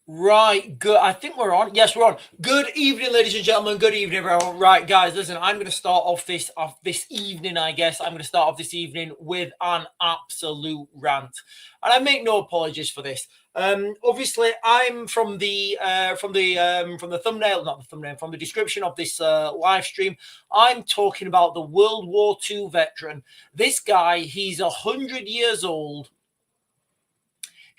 Right, good. I think we're on. Yes, we're on. Good evening, ladies and gentlemen. Good evening, everyone. Right, guys, listen, I'm going to start off this evening, I guess. I'm going to start off this evening with an absolute rant. And I make no apologies for this. Obviously, I'm from the thumbnail, not the thumbnail, from the description of this live stream. I'm talking about the World War II veteran. This guy, he's 100 years old.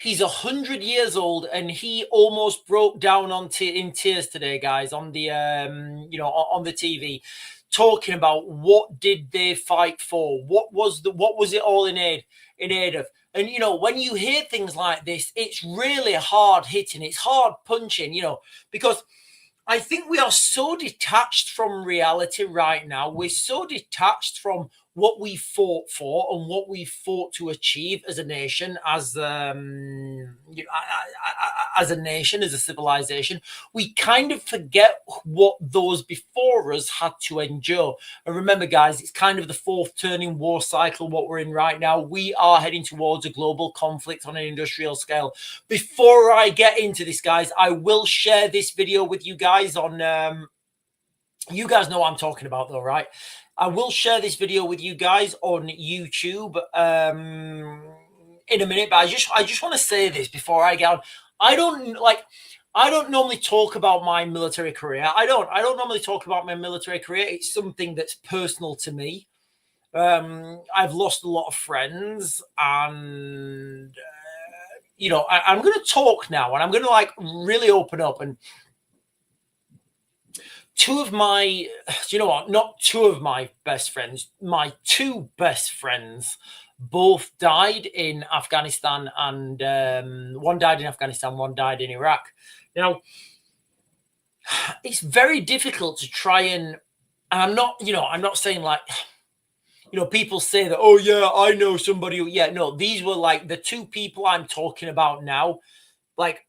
He's 100 years old, and he almost broke down in tears today, guys, on the on the TV, talking about what did they fight for, what was it all in aid of. And when you hear things like this, it's really hard hitting, it's hard punching, because I think we are so detached from reality right now. We're so detached from what we fought for and what we fought to achieve as a nation, as a nation, as a civilization. We kind of forget what those before us had to endure. And remember, guys, it's kind of the fourth turning war cycle, what we're in right now. We are heading towards a global conflict on an industrial scale. Before I get into this, guys, I will share this video with you guys on you guys know what I'm talking about, though, right? I will share this video with you guys on YouTube in a minute, but I just want to say this before I get on. I don't normally talk about my military career. I don't normally talk about my military career. It's something that's personal to me. I've lost a lot of friends, and I'm going to talk now, and I'm going to really open up. And not two of my best friends, my two best friends both died in Afghanistan, and one died in Afghanistan, one died in Iraq. Now, it's very difficult to try and I'm not saying people say that, oh yeah, I know somebody. Yeah, no, these were like the two people I'm talking about now. Like,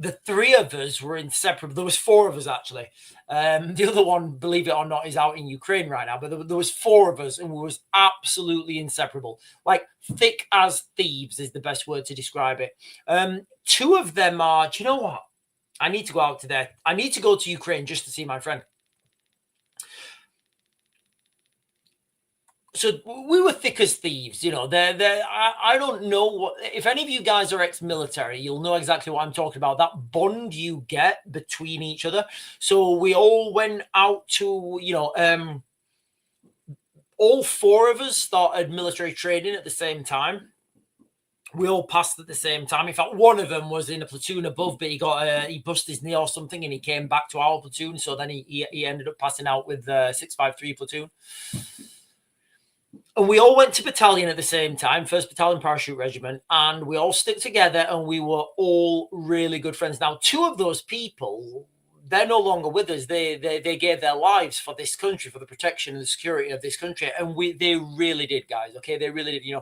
the three of us were inseparable. There was four of us, actually. The other one, believe it or not, is out in Ukraine right now. But there was four of us, and we was absolutely inseparable. Like, thick as thieves is the best word to describe it. Two of them are, do you know what? I need to go out to there. I need to go to Ukraine just to see my friend. So we were thick as thieves, I don't know what, if any of you guys are ex-military, you'll know exactly what I'm talking about, that bond you get between each other. So we all went out to, all four of us started military training at the same time. We all passed at the same time. In fact, one of them was in a platoon above, but he busted his knee or something, and he came back to our platoon. So then he ended up passing out with 653 platoon. And we all went to battalion at the same time, 1st Battalion Parachute Regiment, and we all stuck together, and we were all really good friends. Now, two of those people, they're no longer with us. They gave their lives for this country, for the protection and the security of this country, and they really did, guys. Okay, they really did.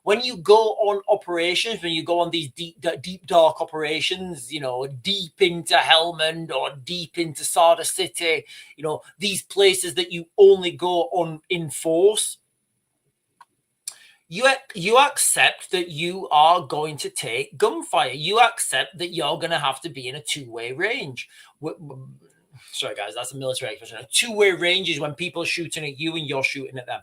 When you go on operations, when you go on these deep dark operations, deep into Helmand or deep into Sada City, these places that you only go on in force. You accept that you are going to take gunfire. You accept that you're going to have to be in a two-way range. Sorry, guys, that's a military expression. A two-way range is when people are shooting at you and you're shooting at them.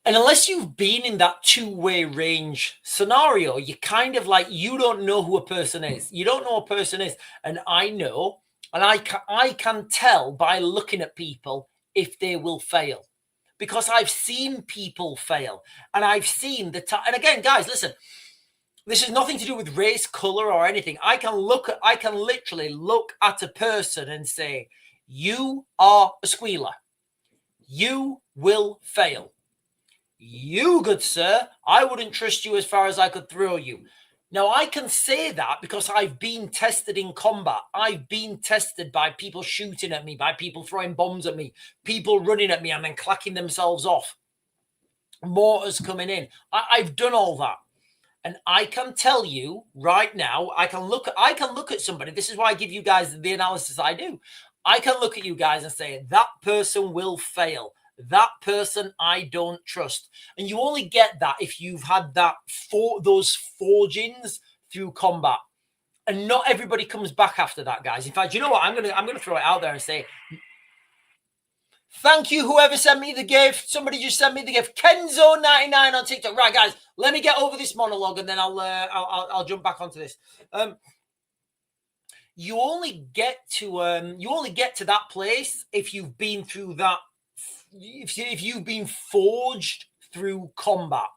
And unless you've been in that two-way range scenario, you kind of you don't know who a person is. You don't know who a person is. And I know, and I can tell by looking at people if they will fail. Because I've seen people fail, and I've seen and again, guys, listen, this has nothing to do with race, color, or anything. I can literally look at a person and say, you are a squealer. You will fail. You, good sir, I wouldn't trust you as far as I could throw you. Now, I can say that because I've been tested in combat. I've been tested by people shooting at me, by people throwing bombs at me, people running at me and then clacking themselves off, mortars coming in. I've done all that. And I can tell you right now, I can look at somebody. This is why I give you guys the analysis I do. I can look at you guys and say, that person will fail. That person I don't trust. And you only get that if you've had those forgings through combat. And not everybody comes back after that, guys. In fact, you know what? I'm gonna throw it out there and say, thank you, whoever sent me the gift. Somebody just sent me the gift. Kenzo99 on TikTok. Right, guys, let me get over this monologue and then I'll jump back onto this. You only get to that place if you've been through that. If you've been forged through combat,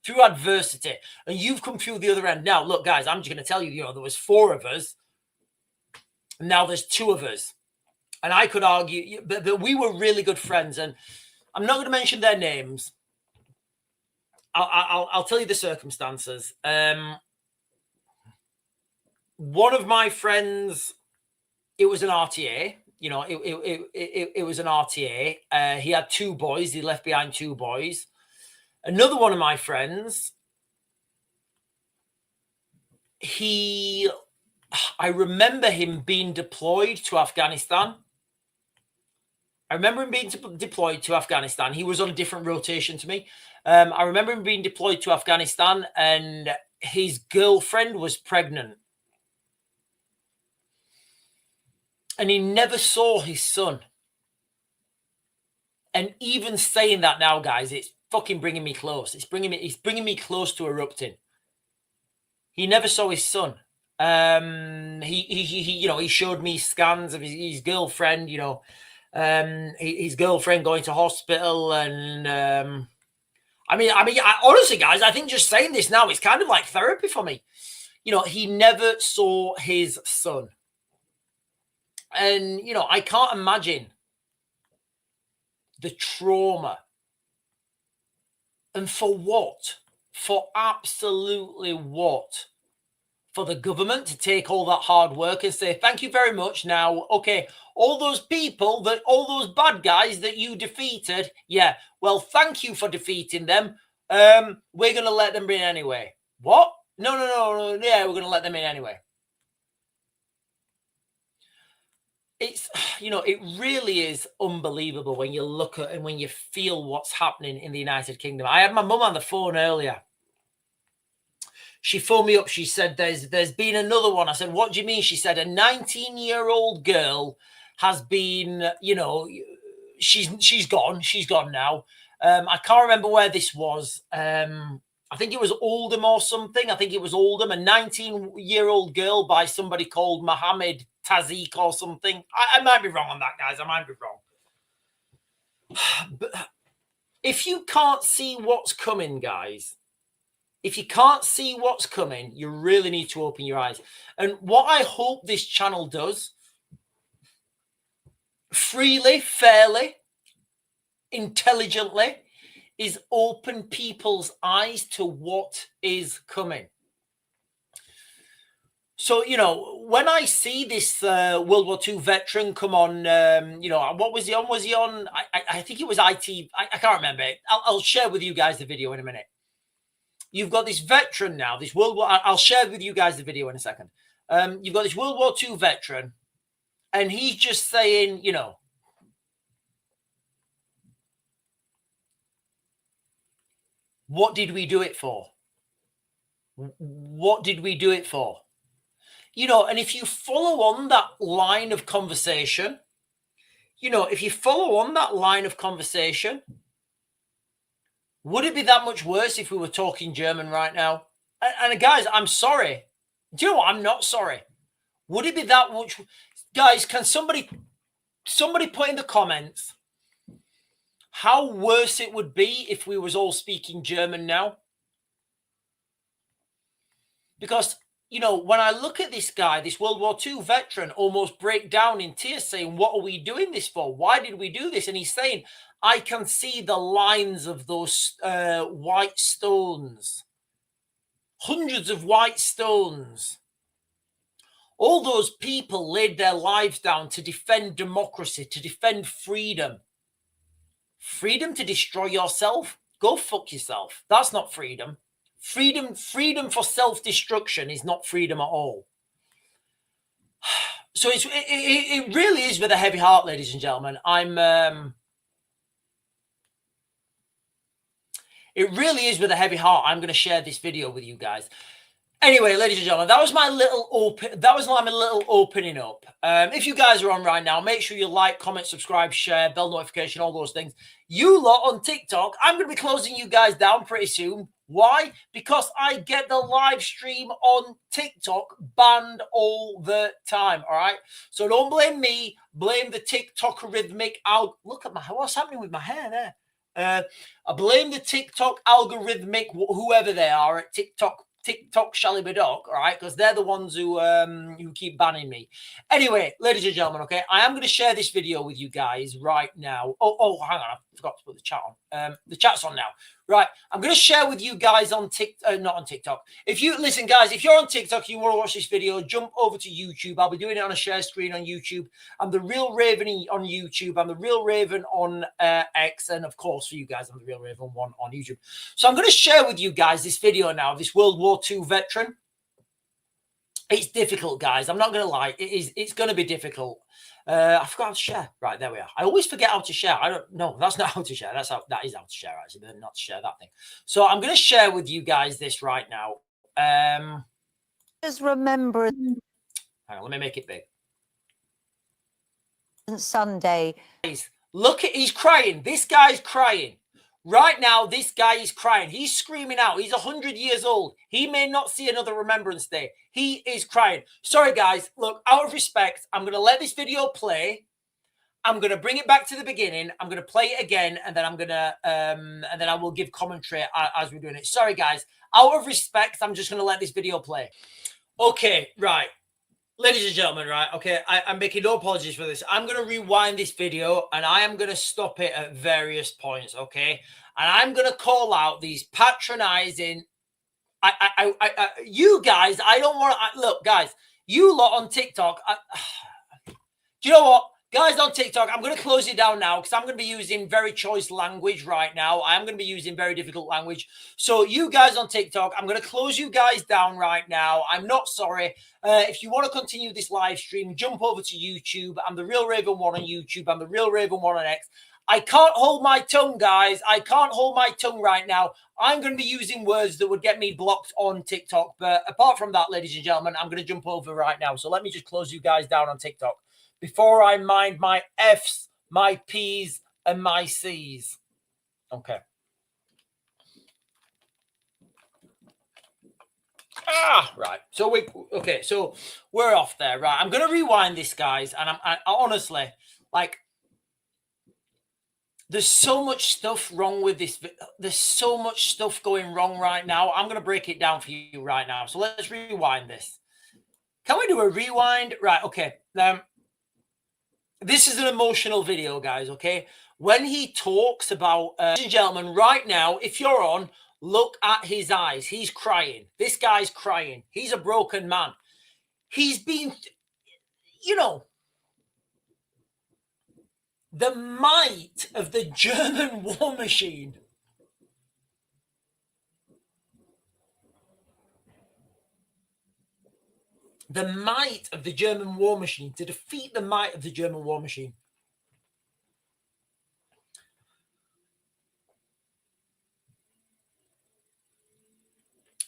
through adversity, and you've come through the other end. Now, look, guys, I'm just going to tell you, there was 4 of us. And now there's 2 of us. And I could argue that we were really good friends. And I'm not going to mention their names. I'll tell you the circumstances. One of my friends, it was an RTA. It was an RTA. He had 2 boys. He left behind 2 boys. Another one of my friends, I remember him being deployed to Afghanistan. I remember him being deployed to Afghanistan. He was on a different rotation to me. I remember him being deployed to Afghanistan, and his girlfriend was pregnant. And he never saw his son. And even saying that now, guys, it's fucking bringing me close. It's bringing me close to erupting. He never saw his son. He showed me scans of his girlfriend, his girlfriend going to hospital. And honestly, guys, I think just saying this now, it's kind of like therapy for me. He never saw his son. And, I can't imagine the trauma. And for what? For absolutely what? For the government to take all that hard work and say, thank you very much. Now, okay, all those bad guys that you defeated, yeah, well, thank you for defeating them. We're going to let them in anyway. What? No. Yeah, we're going to let them in anyway. It's, it really is unbelievable when you look at and when you feel what's happening in the United Kingdom. I had my mum on the phone earlier. She phoned me up. She said, there's been another one. I said, what do you mean? She said, a 19-year-old girl has been, she's gone. She's gone now. I can't remember where this was. I think it was Oldham or something. I think it was Oldham, a 19-year-old girl by somebody called Mohammed Tazik or something. I might be wrong on that, guys. I might be wrong. But if you can't see what's coming, guys, if you can't see what's coming, you really need to open your eyes. And what I hope this channel does, freely, fairly, intelligently, is open people's eyes to what is coming. So, when I see this World War II veteran come on, what was he on? Was he on? I think it was IT. I can't remember. I'll share with you guys the video in a minute. You've got this veteran now, this World War. I'll share with you guys the video in a second. You've got this World War II veteran, and he's just saying, what did we do it for? What did we do it for? And if you follow on that line of conversation, would it be that much worse if we were talking German right now? And guys, I'm sorry. Do you know what? I'm not sorry. Would it be that much? Guys, can somebody put in the comments how worse it would be if we was all speaking German now? Because, when I look at this guy, this World War II veteran, almost break down in tears saying, what are we doing this for? Why did we do this? And he's saying, I can see the lines of those white stones. Hundreds of white stones. All those people laid their lives down to defend democracy, to defend freedom. Freedom to destroy yourself? Go fuck yourself. That's not freedom. Freedom for self-destruction is not freedom at all. So it really is with a heavy heart, ladies and gentlemen. It really is with a heavy heart. I'm going to share this video with you guys. Anyway, ladies and gentlemen, that was my little opening up. If you guys are on right now, make sure you like, comment, subscribe, share, bell notification, all those things. You lot on TikTok, I'm going to be closing you guys down pretty soon. Why? Because I get the live stream on TikTok banned all the time. All right. So don't blame me. Blame the TikTok rhythmic out. Look at what's happening with my hair there. I blame the TikTok algorithmic, whoever they are at TikTok Shalibadoc, all right, because they're the ones who keep banning me. Anyway, ladies and gentlemen, okay, I am going to share this video with you guys right now. Oh, hang on, I forgot to put the chat on. The chat's on now. Right, I'm going to share with you guys on not on TikTok. If you listen, guys, if you're on TikTok, you want to watch this video, jump over to YouTube. I'll be doing it on a share screen on YouTube. I'm the Real Raven on YouTube. I'm the Real Raven on X, and of course, for you guys, I'm the Real Raven 1 on YouTube. So I'm going to share with you guys this video now. This World War II veteran. It's difficult, guys. I'm not going to lie. It's going to be difficult. I forgot how to share. Right, there we are. I always forget how to share. I don't know. That's not how to share. That is how to share, actually, but not to share that thing. So I'm going to share with you guys this right now. Just remember. Hang on, let me make it big. Sunday. Look, he's crying. This guy's crying. Right now, this guy is crying. He's screaming out. He's 100 years old. He may not see another Remembrance Day. He is crying. Sorry, guys. Look, out of respect, I'm going to let this video play. I'm going to bring it back to the beginning. I'm going to play it again, and then I'm going to, and then I will give commentary as we're doing it. Sorry, guys. Out of respect, I'm just going to let this video play. Okay, right. Ladies and gentlemen, right, okay, I'm making no apologies for this. I'm going to rewind this video, and I am going to stop it at various points, okay? And I'm going to call out these patronizing... you guys, I don't want to... Look, guys, you lot on TikTok... do you know what? Guys on TikTok, I'm going to close it down now because I'm going to be using very choice language right now. I am going to be using very difficult language. So you guys on TikTok, I'm going to close you guys down right now. I'm not sorry. If you want to continue this live stream, jump over to YouTube. I'm the Real Raven 1 on YouTube. I'm the Real Raven 1 on X. I can't hold my tongue, guys. I can't hold my tongue right now. I'm going to be using words that would get me blocked on TikTok. But apart from that, ladies and gentlemen, I'm going to jump over right now. So let me just close you guys down on TikTok before I mind my F's, my P's, and my C's. Okay. Right. So we're off there. Right. I'm going to rewind this, guys. And I honestly, like, there's so much stuff wrong with this. There's so much stuff going wrong right now. I'm going to break it down for you right now. So let's rewind this. Can we do a rewind? Right. Okay. This is an emotional video, guys, okay? When he talks about, ladies and gentlemen, right now, if you're on, look at his eyes. He's crying. This guy's crying. He's a broken man. He's been, you know, the might of the German war machine. The might of the German war machine, to defeat the might of the German war machine.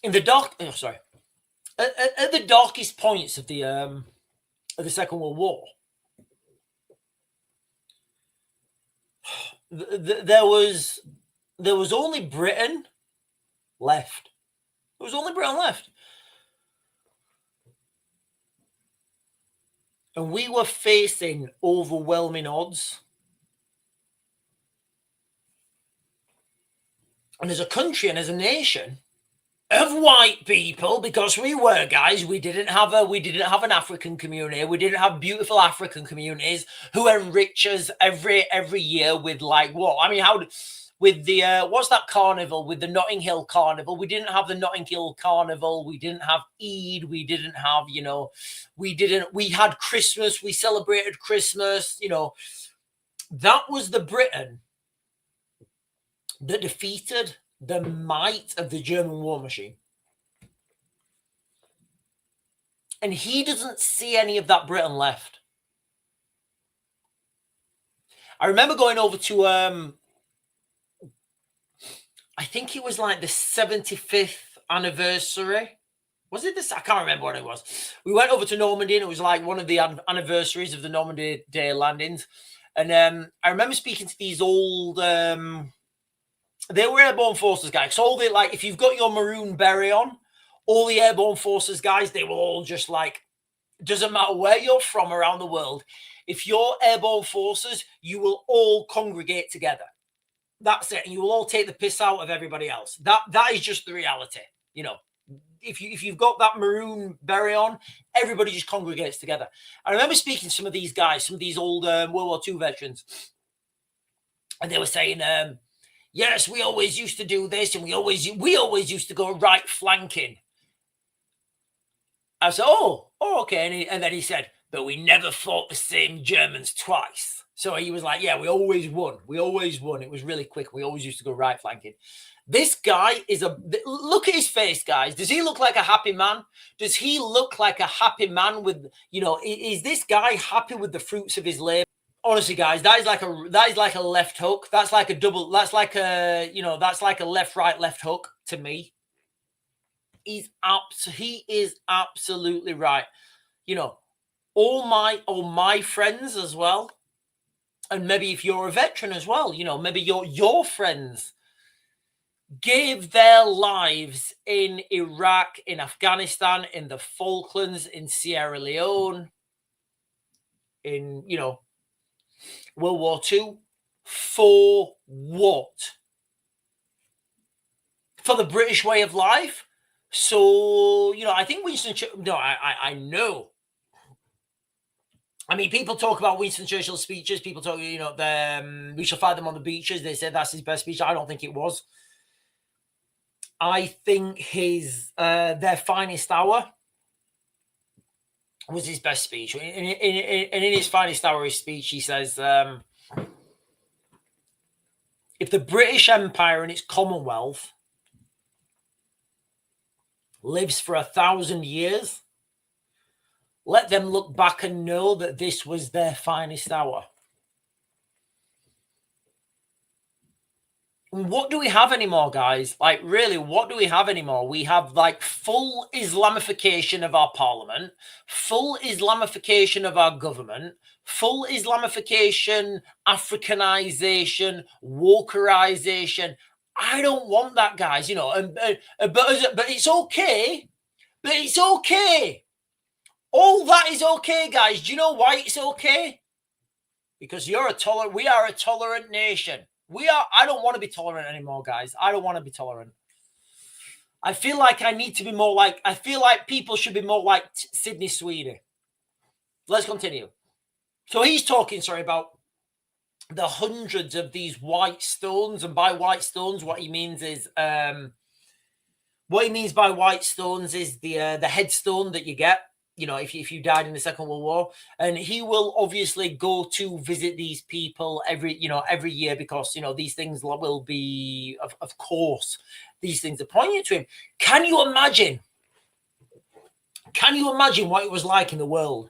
In the dark, at the darkest points of the Second World War, there was only Britain left. There was only Britain left. And we were facing overwhelming odds. And as a country and as a nation of white people, because we were, guys, we didn't have an African community. We didn't have beautiful African communities who enrich us every year with, like, what? I mean, with the what's that carnival, with the Notting Hill Carnival? We didn't have the Notting Hill Carnival. We didn't have Eid. We didn't have, you know, we had Christmas. We celebrated Christmas. You know, that was the Britain that defeated the might of the German war machine. And he doesn't see any of that Britain left. I remember going over to I think it was like the 75th anniversary. Was it this? I can't remember what it was. We went over to Normandy, and it was like one of the anniversaries of the Normandy Day landings. And I remember speaking to these old, they were airborne forces guys. So all the, like, if you've got your maroon beret on, all the airborne forces guys, they were all just like, doesn't matter where you're from around the world, if you're airborne forces, you will all congregate together. That's it. And you will all take the piss out of everybody else. That is just the reality. You know, if you've got that maroon beret on, everybody just congregates together. I remember speaking to some of these guys, some of these old World War II veterans, and they were saying, yes, we always used to do this, and we always used to go right flanking. I said, oh, okay. And then he said, but we never fought the same Germans twice. So he was like, yeah, we always won. We always won. It was really quick. We always used to go right flanking. This guy is look at his face, guys. Does he look like a happy man? Does he look like a happy man with, you know, is this guy happy with the fruits of his labor? Honestly, guys, that is like a left hook. That's like a double. That's like a, you know, that's like a left, right, left hook to me. He is absolutely right. You know, all my friends as well. And maybe if you're a veteran as well, you know, maybe your friends gave their lives in Iraq, in Afghanistan, in the Falklands, in Sierra Leone, in, you know, World War II. For what? For the British way of life? So, you know, I think Winston Churchill, no, I know. I mean, people talk about Winston Churchill's speeches. People talk, you know, we shall fight them on the beaches. They said that's his best speech. I don't think it was. I think their finest hour was his best speech. And in his finest hour, his speech, he says, if the British Empire and its Commonwealth lives for 1,000 years, let them look back and know that this was their finest hour. What do we have anymore, guys? Like, really, what do we have anymore? We have like full Islamification of our parliament, full Islamification of our government, full Islamification, Africanization, wokerization. I don't want that, guys, you know, but it's okay. But it's okay. All that is okay, guys. Do you know why it's okay? Because we are a tolerant nation. I don't want to be tolerant anymore, guys. I don't want to be tolerant. I feel like I feel like people should be more like Sydney Sweeney. Let's continue. So he's talking, about the hundreds of these white stones. And by white stones, what he means by white stones is the headstone that you get, you know, if you died in the Second World War. And he will obviously go to visit these people every year, because, you know, these things will be, of course, these things are pointing to him. Can you imagine what it was like in the world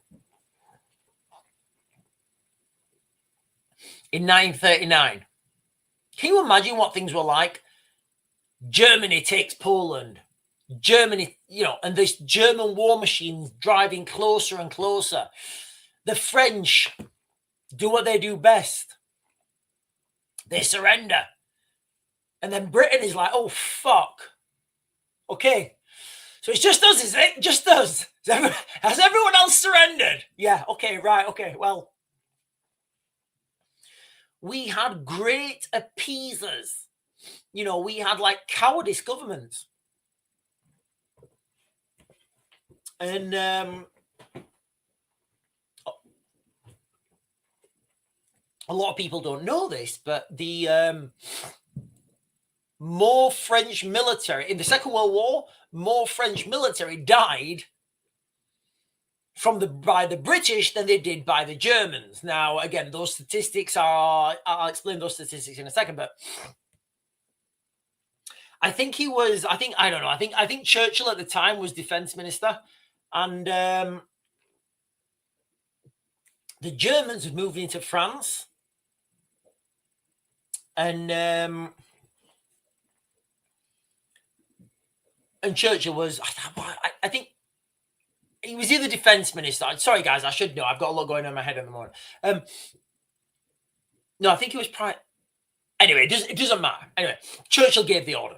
in 1939? Can you imagine what things were like? Germany takes Poland. Germany, you know, and this German war machine driving closer and closer. The French do what they do best. They surrender. And then Britain is like, oh, fuck. Okay. So it's just us, is it? Just us. Has everyone else surrendered? Yeah, okay, right, okay. Well, we had great appeasers. You know, we had like cowardice governments. And a lot of people don't know this, but the more French military in the Second World War, more French military died by the British than they did by the Germans. Now, again, those statistics I'll explain those statistics in a second, but I think Churchill at the time was defense minister. And the Germans had moved into France, and And Churchill was, I think he was either defense minister. Sorry, guys, I should know. I've got a lot going on in my head in the morning. No, I think he was prime. Anyway, it doesn't matter. Anyway, Churchill gave the order.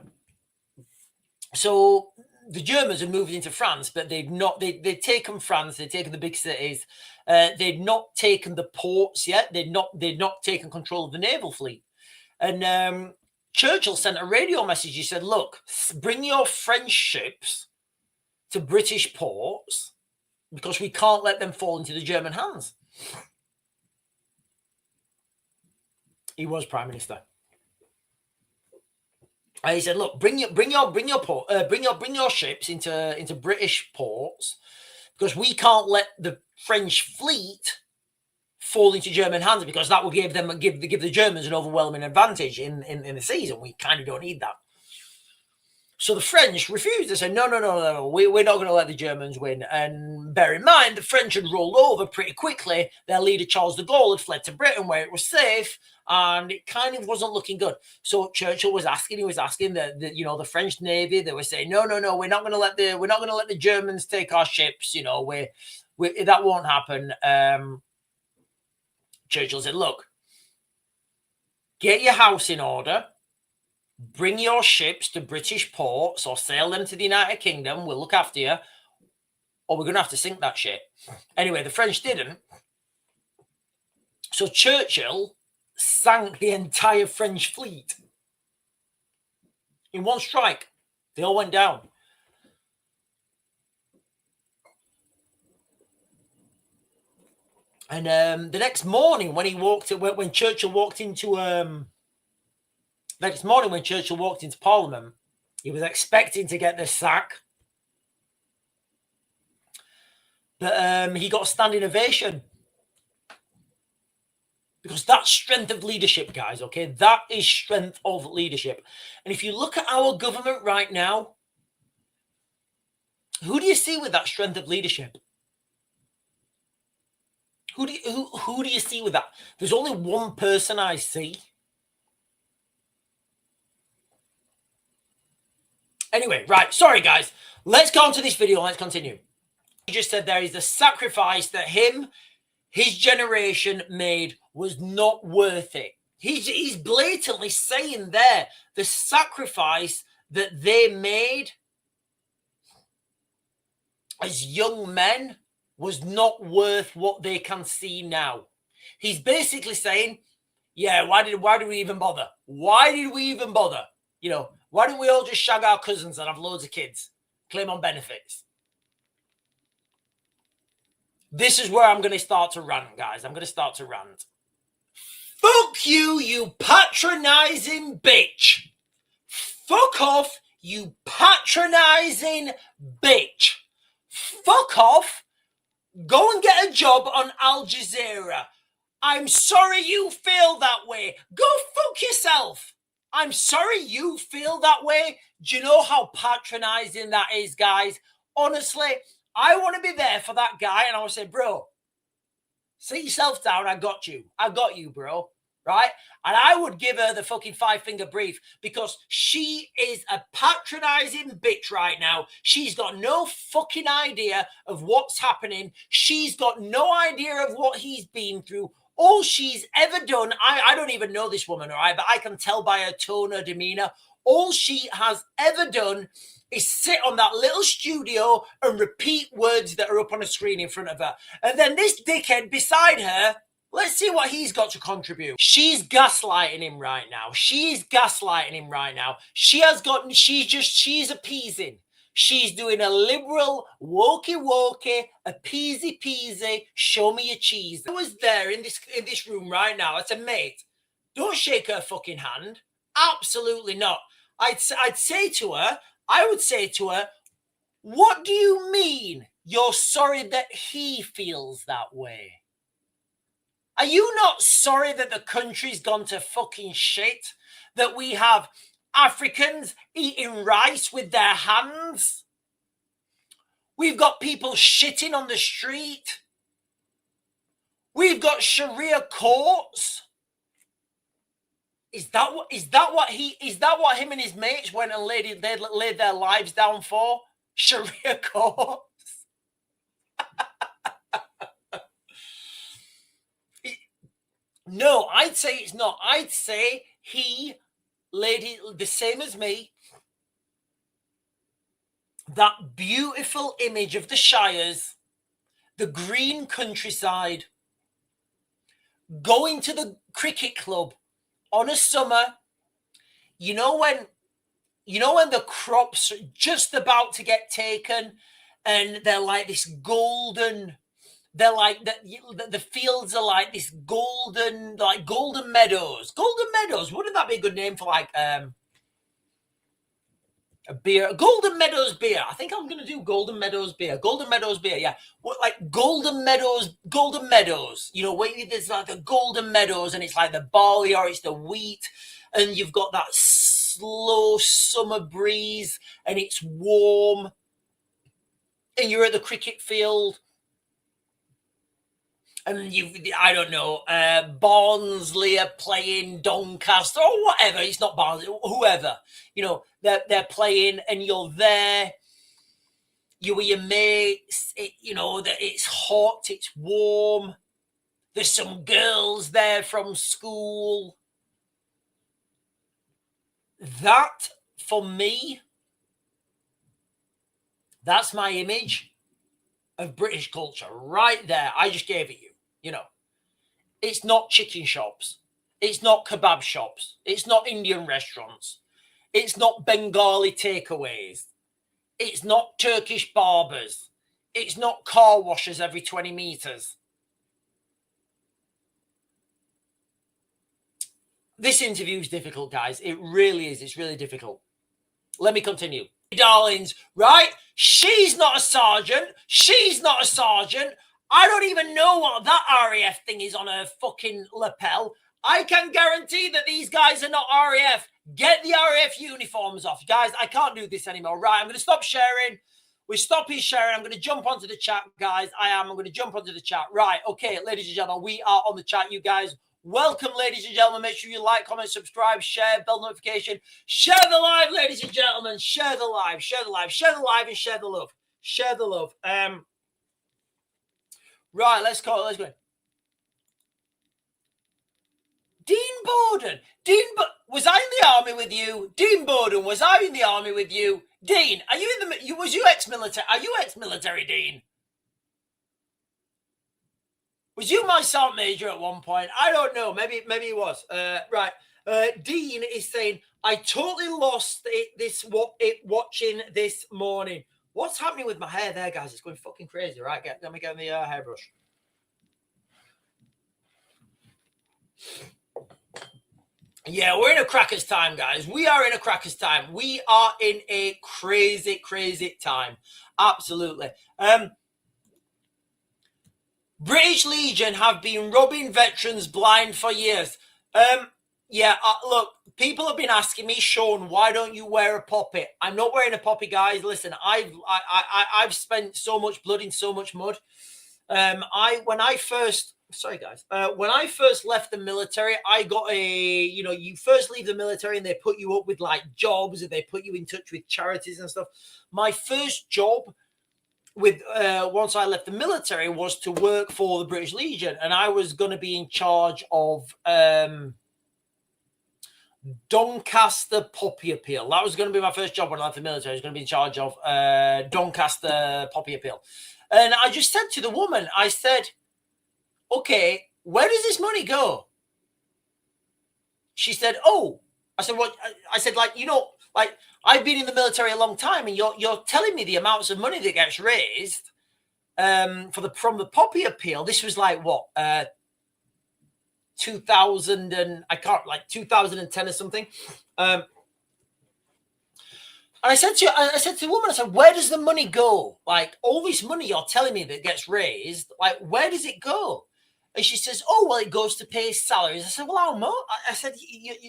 So the Germans had moved into France, but they'd taken France, they'd taken the big cities, they'd not taken the ports yet, they'd not taken control of the naval fleet. And Churchill sent a radio message. He said, look, bring your French ships to British ports because we can't let them fall into the German hands. He was prime minister. And he said, look, bring your ships into British ports because we can't let the French fleet fall into German hands because that would give the Germans an overwhelming advantage in the season. We kind of don't need that. So the French refused. They said, no, we're not going to let the Germans win. And bear in mind, the French had rolled over pretty quickly. Their leader, Charles de Gaulle, had fled to Britain where it was safe, and it kind of wasn't looking good. So Churchill was asking, the French Navy, they were saying, no, we're not going to let the Germans take our ships. That won't happen. Churchill said, look, get your house in order. Bring your ships to British ports or sail them to the United Kingdom. We'll look after you. Or we're going to have to sink that shit. Anyway, the French didn't. So Churchill sank the entire French fleet in one strike. They all went down. And the next morning when Churchill walked into Parliament, he was expecting to get the sack. But he got a standing ovation. Because that's strength of leadership, guys, okay? That is strength of leadership. And if you look at our government right now, who do you see with that strength of leadership? Who do you see with that? There's only one person I see. Anyway, right. Sorry, guys. Let's go on to this video. Let's continue. He just said there is the sacrifice that his generation made was not worth it. He's blatantly saying there the sacrifice that they made as young men was not worth what they can see now. He's basically saying, yeah, why did we even bother? Why did we even bother? Why don't we all just shag our cousins and have loads of kids, claim on benefits? This is where I'm going to start to rant, guys. I'm going to start to rant. Fuck you, you patronizing bitch. Fuck off, you patronizing bitch. Fuck off. Go and get a job on Al Jazeera. I'm sorry you feel that way. Go fuck yourself. I'm sorry you feel that way. Do you know how patronizing that is, guys? Honestly, I want to be there for that guy and I want to say, bro, sit yourself down. I got you, bro. Right? And I would give her the fucking 5-finger brief because she is a patronizing bitch right now. She's got no fucking idea of what's happening. She's got no idea of what he's been through. All she's ever done, I don't even know this woman, all right, but I can tell by her tone, her demeanor. All she has ever done is sit on that little studio and repeat words that are up on a screen in front of her. And then this dickhead beside her, let's see what he's got to contribute. She's gaslighting him right now. She's appeasing. She's doing a liberal, wokey, appeasy, show me your cheese. I was there in this room right now. I said, mate, don't shake her fucking hand. Absolutely not. I would say to her, what do you mean you're sorry that he feels that way? Are you not sorry that the country's gone to fucking shit? That we have Africans eating rice with their hands? We've got people shitting on the street. We've got Sharia courts. Is that what him and his mates went and laid their lives down for? Sharia court? No, I'd say it's not. I'd say he laid it the same as me. That beautiful image of the Shires, the green countryside, going to the cricket club on a summer, you know when the crops are just about to get taken and they're like this golden, they're like the fields are like this golden, like golden meadows. Golden meadows, wouldn't that be a good name for like a beer? Golden Meadows beer. I think I'm gonna do Golden Meadows beer. Golden Meadows beer, yeah. What, like Golden Meadows, you know, where there's like the Golden Meadows and it's like the barley or it's the wheat, and you've got that slow summer breeze and it's warm, and you're at the cricket field. And I don't know, Barnsley are playing Doncaster or whatever. It's not Barnsley, whoever. You know, they're playing and you're there. You with your mates. It's hot, it's warm. There's some girls there from school. That, for me, that's my image of British culture right there. I just gave it you. You know, it's not chicken shops. It's not kebab shops. It's not Indian restaurants. It's not Bengali takeaways. It's not Turkish barbers. It's not car washers every 20 meters. This interview is difficult, guys. It really is. It's really difficult. Let me continue. Darlings, right? She's not a sergeant. She's not a sergeant. I don't even know what that RAF thing is on her fucking lapel. I can guarantee that these guys are not RAF. Get the RAF uniforms off. Guys, I can't do this anymore. Right, I'm going to stop sharing. We're stopping sharing. I'm going to jump onto the chat, guys. I'm going to jump onto the chat. Right, okay, ladies and gentlemen, we are on the chat. You guys, welcome, ladies and gentlemen. Make sure you like, comment, subscribe, share, bell notification. Share the live, ladies and gentlemen. Share the live, share the live, share the live, and share the love. Share the love. Right, let's go. Dean Borden. Was I in the army with you? Dean Borden, was I in the army with you? Dean, are you in the? Was you ex-military? Are you ex-military, Dean? Was you my sergeant major at one point? I don't know. Maybe he was. Right. Dean is saying I totally lost it watching this morning. What's happening with my hair there, guys? It's going fucking crazy, right? Let me get the hairbrush. Yeah, we're in a cracker's time, guys. We are in a cracker's time. We are in a crazy, crazy time. Absolutely. British Legion have been robbing veterans blind for years. Look, people have been asking me, Sean, why don't you wear a poppy? I'm not wearing a poppy, guys. Listen, I've spent so much blood in so much mud. When I first left the military, I got you first leave the military and they put you up with like jobs and they put you in touch with charities and stuff. My first job once I left the military was to work for the British Legion, and I was going to be in charge of Doncaster Poppy Appeal. That was going to be my first job when I left the military. I was going to be in charge of Doncaster Poppy Appeal. And I just said to the woman, I said, okay, where does this money go? She said, oh. I said, what? I said, I've been in the military a long time, and you're telling me the amounts of money that gets raised from the Poppy Appeal. This was like what, 2000 and 2010 or something. And I said to the woman, I said, where does the money go? Like all this money you're telling me that gets raised, like where does it go? And she says, oh, well, it goes to pay salaries. I said, well, how much? I said,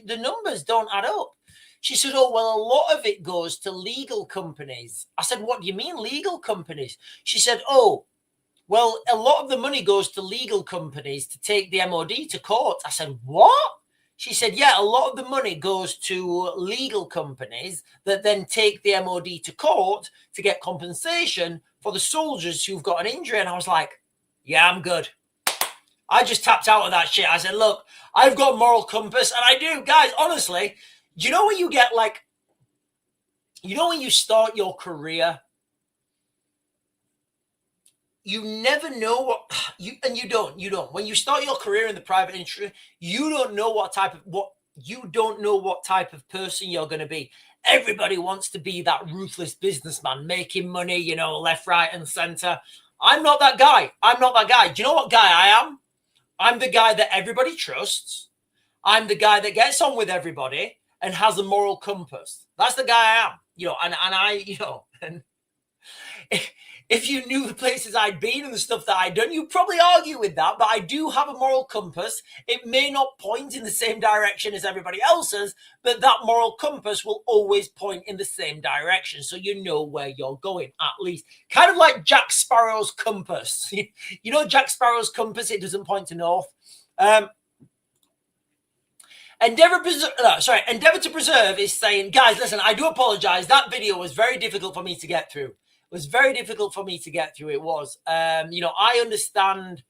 the numbers don't add up. She said, oh, well, a lot of it goes to legal companies. I said, what do you mean legal companies? She said, oh, well, a lot of the money goes to legal companies to take the MOD to court. I said, what? She said, yeah, a lot of the money goes to legal companies that then take the MOD to court to get compensation for the soldiers who've got an injury. And I was like, yeah, I'm good. I just tapped out of that shit. I said, look, I've got moral compass, and I do. Guys, honestly, do you know when you get like, you know when you start your career, you never know what you don't. When you start your career in the private industry, you don't know what type of person you're going to be. Everybody wants to be that ruthless businessman making money, left, right, and center. I'm not that guy. Do you know what guy I am? I'm the guy that everybody trusts. I'm the guy that gets on with everybody and has a moral compass. That's the guy I am, and if you knew the places I'd been and the stuff that I'd done, you'd probably argue with that, but I do have a moral compass. It may not point in the same direction as everybody else's, but that moral compass will always point in the same direction, so you know where you're going, at least. Kind of like Jack Sparrow's compass. You know Jack Sparrow's compass, it doesn't point to north. Endeavor to Preserve is saying, guys, listen, I do apologize. That video was very difficult for me to get through. It was very difficult for me to get through. It was, I understand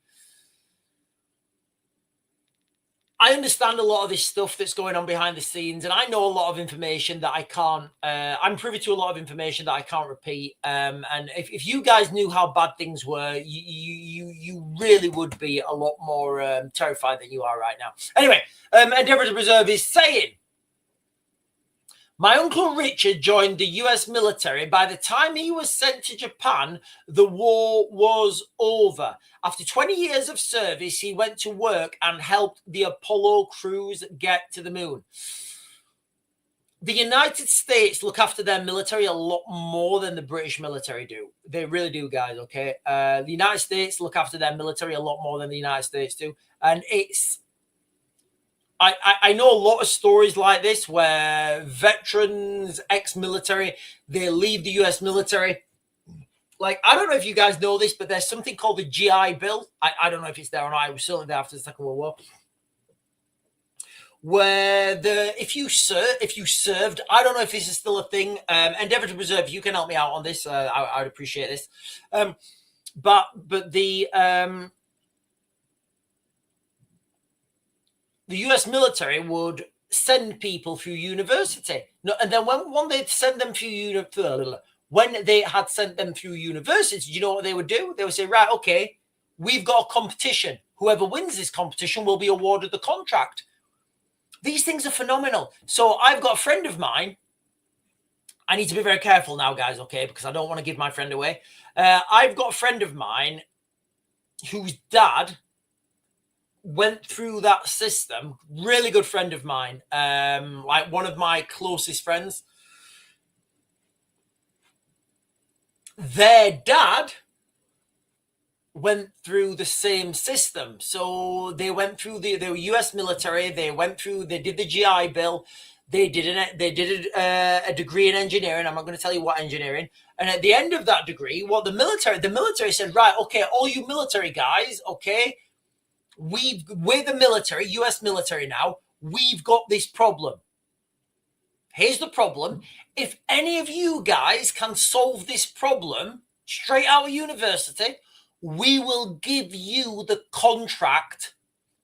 a lot of this stuff that's going on behind the scenes, and I know a lot of information that I can't, I'm privy to a lot of information that I can't repeat. And if you guys knew how bad things were, you really would be a lot more terrified than you are right now. Anyway, Endeavor to Preserve is saying, my Uncle Richard joined the US military. By the time he was sent to Japan, the war was over. After 20 years of service, he went to work and helped the Apollo crews get to the moon. The United States look after their military a lot more than the British military do. They really do, guys, okay? The United States look after their military a lot more than the United States do. And I know a lot of stories like this where veterans, ex-military, they leave the US military. Like, I don't know if you guys know this, but there's something called the GI Bill. I don't know if it's there or not. It was certainly there after the Second World War. Where if you served, I don't know if this is still a thing. Endeavor to Preserve, if you can help me out on this, I would appreciate this. But the US military would send people through university. No, and then when they'd send them through when they had sent them through university, you know what they would do? They would say, right, okay, we've got a competition. Whoever wins this competition will be awarded the contract. These things are phenomenal. So I've got a friend of mine. I need to be very careful now, guys, okay, because I don't want to give my friend away. I've got a friend of mine whose dad went through that system. Really good friend of mine, like one of my closest friends. Their dad went through the same system. So they went through the US military. They did the GI Bill. They did a degree in engineering. I'm not going to tell you what engineering. And at the end of that degree, what the military said, right, okay, all you military guys, okay, we're the military, US military now, we've got this problem. Here's the problem. If any of you guys can solve this problem straight out of university, we will give you the contract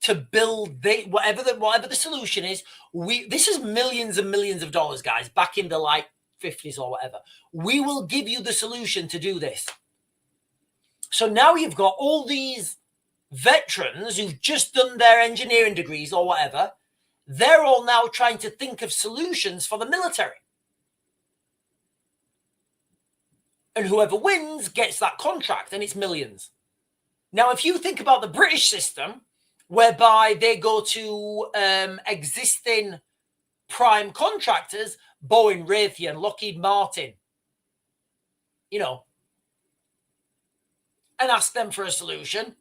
to build whatever the solution is. This is millions and millions of dollars, guys, back in the like 50s or whatever. We will give you the solution to do this. So now you've got all these veterans who've just done their engineering degrees or whatever. They're all now trying to think of solutions for the military. And whoever wins gets that contract, and it's millions. Now, if you think about the British system, whereby they go to existing prime contractors, Boeing, Raytheon, Lockheed Martin, and ask them for a solution.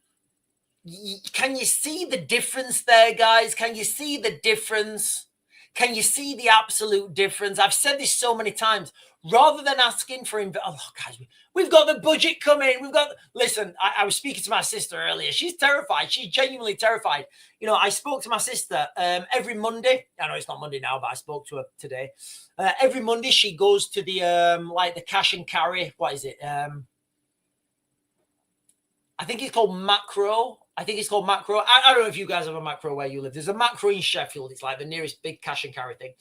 Can you see the difference there, guys? Can you see the difference? Can you see the absolute difference? I've said this so many times. rather than asking for, oh, guys, we've got the budget coming. Listen, I was speaking to my sister earlier. She's terrified. She's genuinely terrified. You know, I spoke to my sister every Monday. I know it's not Monday now, but I spoke to her today. Every Monday, she goes to the, like the cash and carry. What is it? I think it's called Macro. I don't know if you guys have a Macro where you live. There's a Macro in Sheffield. It's like the nearest big cash and carry thing.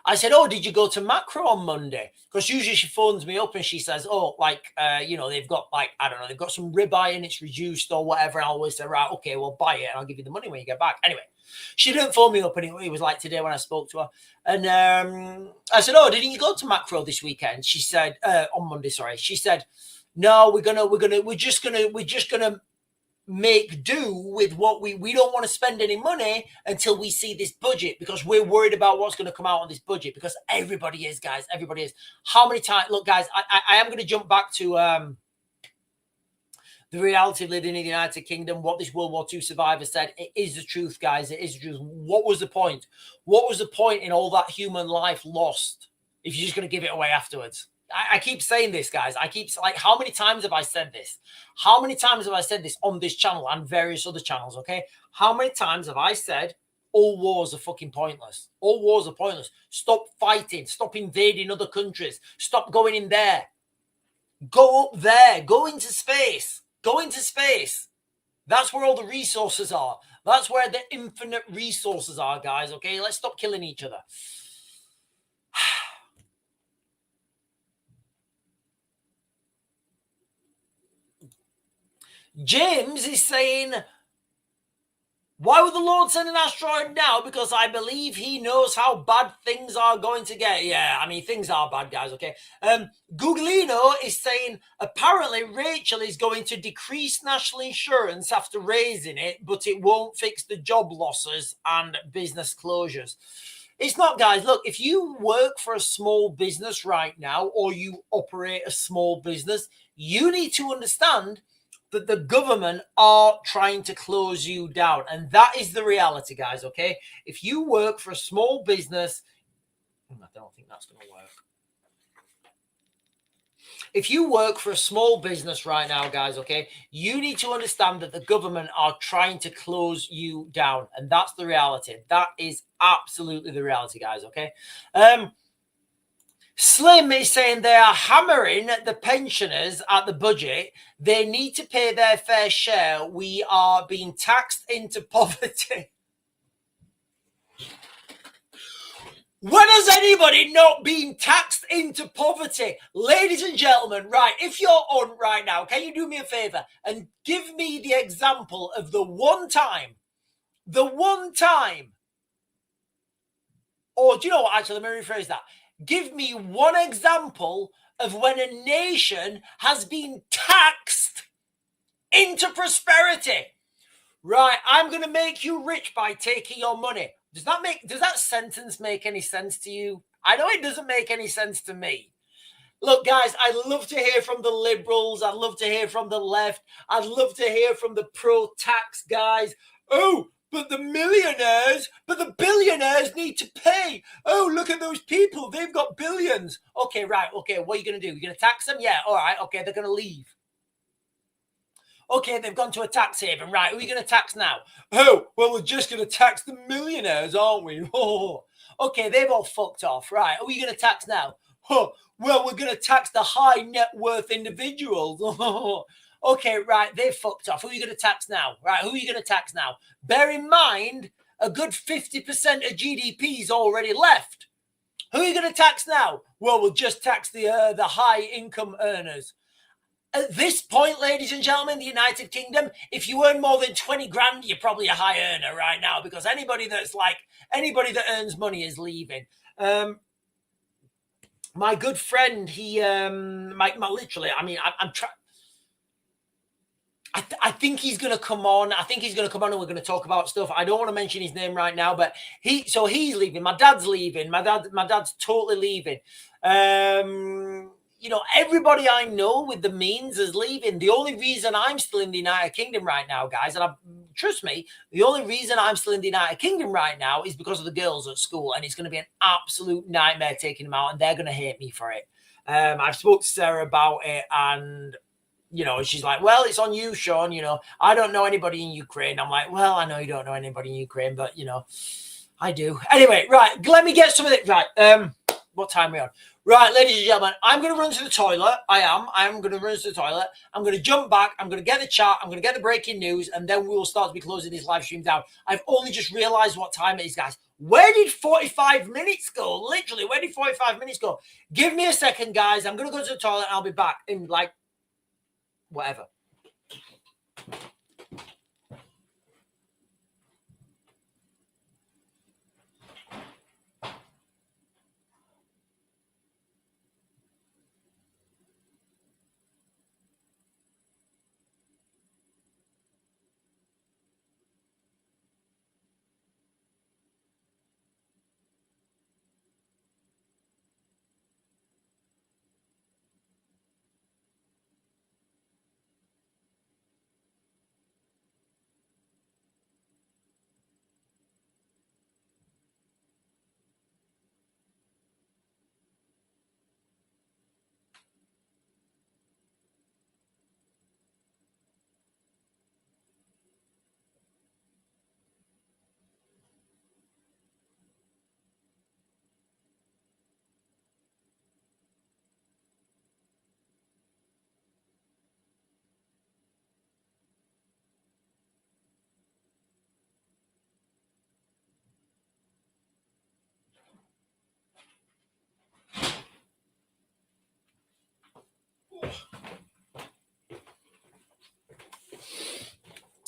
I said, oh, did you go to Macro on Monday? Because usually she phones me up and she says, oh, like, you know, they've got like, I don't know, they've got some ribeye and it's reduced or whatever. And I always say, right, okay, well, buy it and I'll give you the money when you get back. Anyway, she didn't phone me up and it was like today when I spoke to her. And I said, oh, didn't you go to Macro this weekend? She said, on Monday, sorry. She said, no, we're just gonna make do with what we don't want to spend any money until we see this budget, because we're worried about what's going to come out on this budget, because everybody is, guys. Everybody is. How many times? Look, guys, I am going to jump back to the reality of living in the United Kingdom, what this World War II survivor said. It is the truth, guys. It is the truth. What was the point? What was the point in all that human life lost if you're just going to give it away afterwards? I keep saying this, guys. How many times have I said this? How many times have I said this on this channel and various other channels, okay? How many times have I said all wars are fucking pointless? All wars are pointless. Stop fighting. Stop invading other countries. Stop going in there. Go up there. Go into space. Go into space. That's where all the resources are. That's where the infinite resources are, guys, okay? Let's stop killing each other. James is saying, why would the Lord send an asteroid now? Because I believe he knows how bad things are going to get. Yeah, I mean, things are bad, guys, okay? Googlino is saying, apparently Rachel is going to decrease national insurance after raising it, but it won't fix the job losses and business closures. It's not, guys. Look, if you work for a small business right now, or you operate a small business, you need to understand that the government are trying to close you down. And that is the reality, guys, okay? If you work for a small business, I don't think that's going to work. If you work for a small business right now, guys, okay, you need to understand that the government are trying to close you down. And that's the reality. That is absolutely the reality, guys, okay? Slim is saying they are hammering the pensioners at the budget. They need to pay their fair share. We are being taxed into poverty. When has anybody not been taxed into poverty? Ladies and gentlemen, right, if you're on right now, can you do me a favor and give me the example of the one time, or do you know what, actually, let me rephrase that. Give me one example of when a nation has been taxed into prosperity. Right, I'm going to make you rich by taking your money. Does that sentence make any sense to you? I know it doesn't make any sense to me. Look, guys, I'd love to hear from the liberals. I'd love to hear from the left. I'd love to hear from the pro-tax guys. Oh, but the billionaires need to pay. Oh, look at those people. They've got billions. Okay, right. Okay, what are you going to do? You're going to tax them? Yeah, all right. Okay, they're going to leave. Okay, they've gone to a tax haven. Right, who are you going to tax now? Oh, well, we're just going to tax the millionaires, aren't we? Oh, okay, they've all fucked off. Right, who are you going to tax now? Oh, well, we're going to tax the high net worth individuals. Okay, right, they've fucked off. Who are you going to tax now? Right, who are you going to tax now? Bear in mind, a good 50% of GDP is already left. Who are you going to tax now? Well, we'll just tax the high income earners. At this point, ladies and gentlemen, the United Kingdom, if you earn more than 20 grand, you're probably a high earner right now, because anybody that earns money is leaving. My good friend, he, literally, I mean, I'm trying. I think he's going to come on. I think he's going to come on and we're going to talk about stuff. I don't want to mention his name right now, but he's leaving. My dad's leaving. My dad's totally leaving. You know, everybody I know with the means is leaving. The only reason I'm still in the United Kingdom right now, guys, and trust me, the only reason I'm still in the United Kingdom right now is because of the girls at school, and it's going to be an absolute nightmare taking them out, and they're going to hate me for it. I've spoke to Sarah about it, and you know, she's like, well, it's on you, Sean. You know, I don't know anybody in Ukraine. I'm like, well, I know you don't know anybody in Ukraine, but, you know, I do. Anyway, right, let me get some of it. Right, what time are we on? Right, ladies and gentlemen, I'm going to run to the toilet. I'm going to run to the toilet. I'm going to jump back. I'm going to get the chat. I'm going to get the breaking news, and then we will start to be closing this live stream down. I've only just realized what time it is, guys. Where did 45 minutes go? Literally, where did 45 minutes go? Give me a second, guys. I'm going to go to the toilet, and I'll be back in, like, whatever.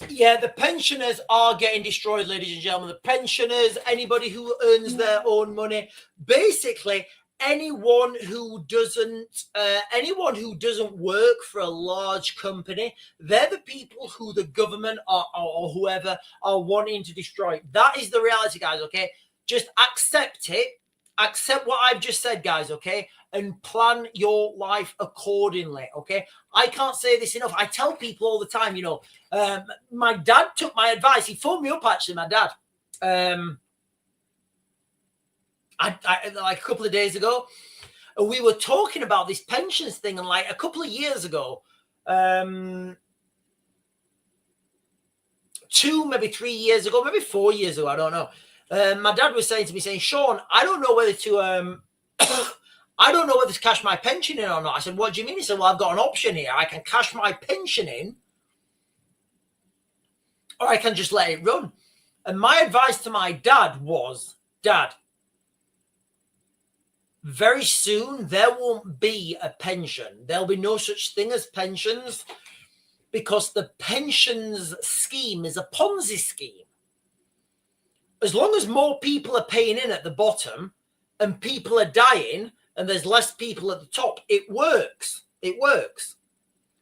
Yeah, the pensioners are getting destroyed, ladies and gentlemen. The pensioners, anybody who earns their own money, basically anyone who doesn't work for a large company, they're the people who the government or whoever are wanting to destroy. That is the reality, guys. Okay, just accept it. Accept what I've just said, guys. Okay, and plan your life accordingly. Okay, I can't say this enough. I tell people all the time, you know. My dad took my advice. He phoned me up, actually, my dad. I like a couple of days ago, and we were talking about this pensions thing, and like a couple of years ago, 2, maybe 3 years ago, maybe 4 years ago, I don't know. My dad was saying to me, Sean, I don't know whether to I don't know whether to cash my pension in or not. I said, what do you mean? He said, well, I've got an option here. I can cash my pension in, or I can just let it run. And my advice to my dad was, Dad, very soon there won't be a pension. There'll be no such thing as pensions, because the pensions scheme is a Ponzi scheme. As long as more people are paying in at the bottom and people are dying and there's less people at the top, it works. It works.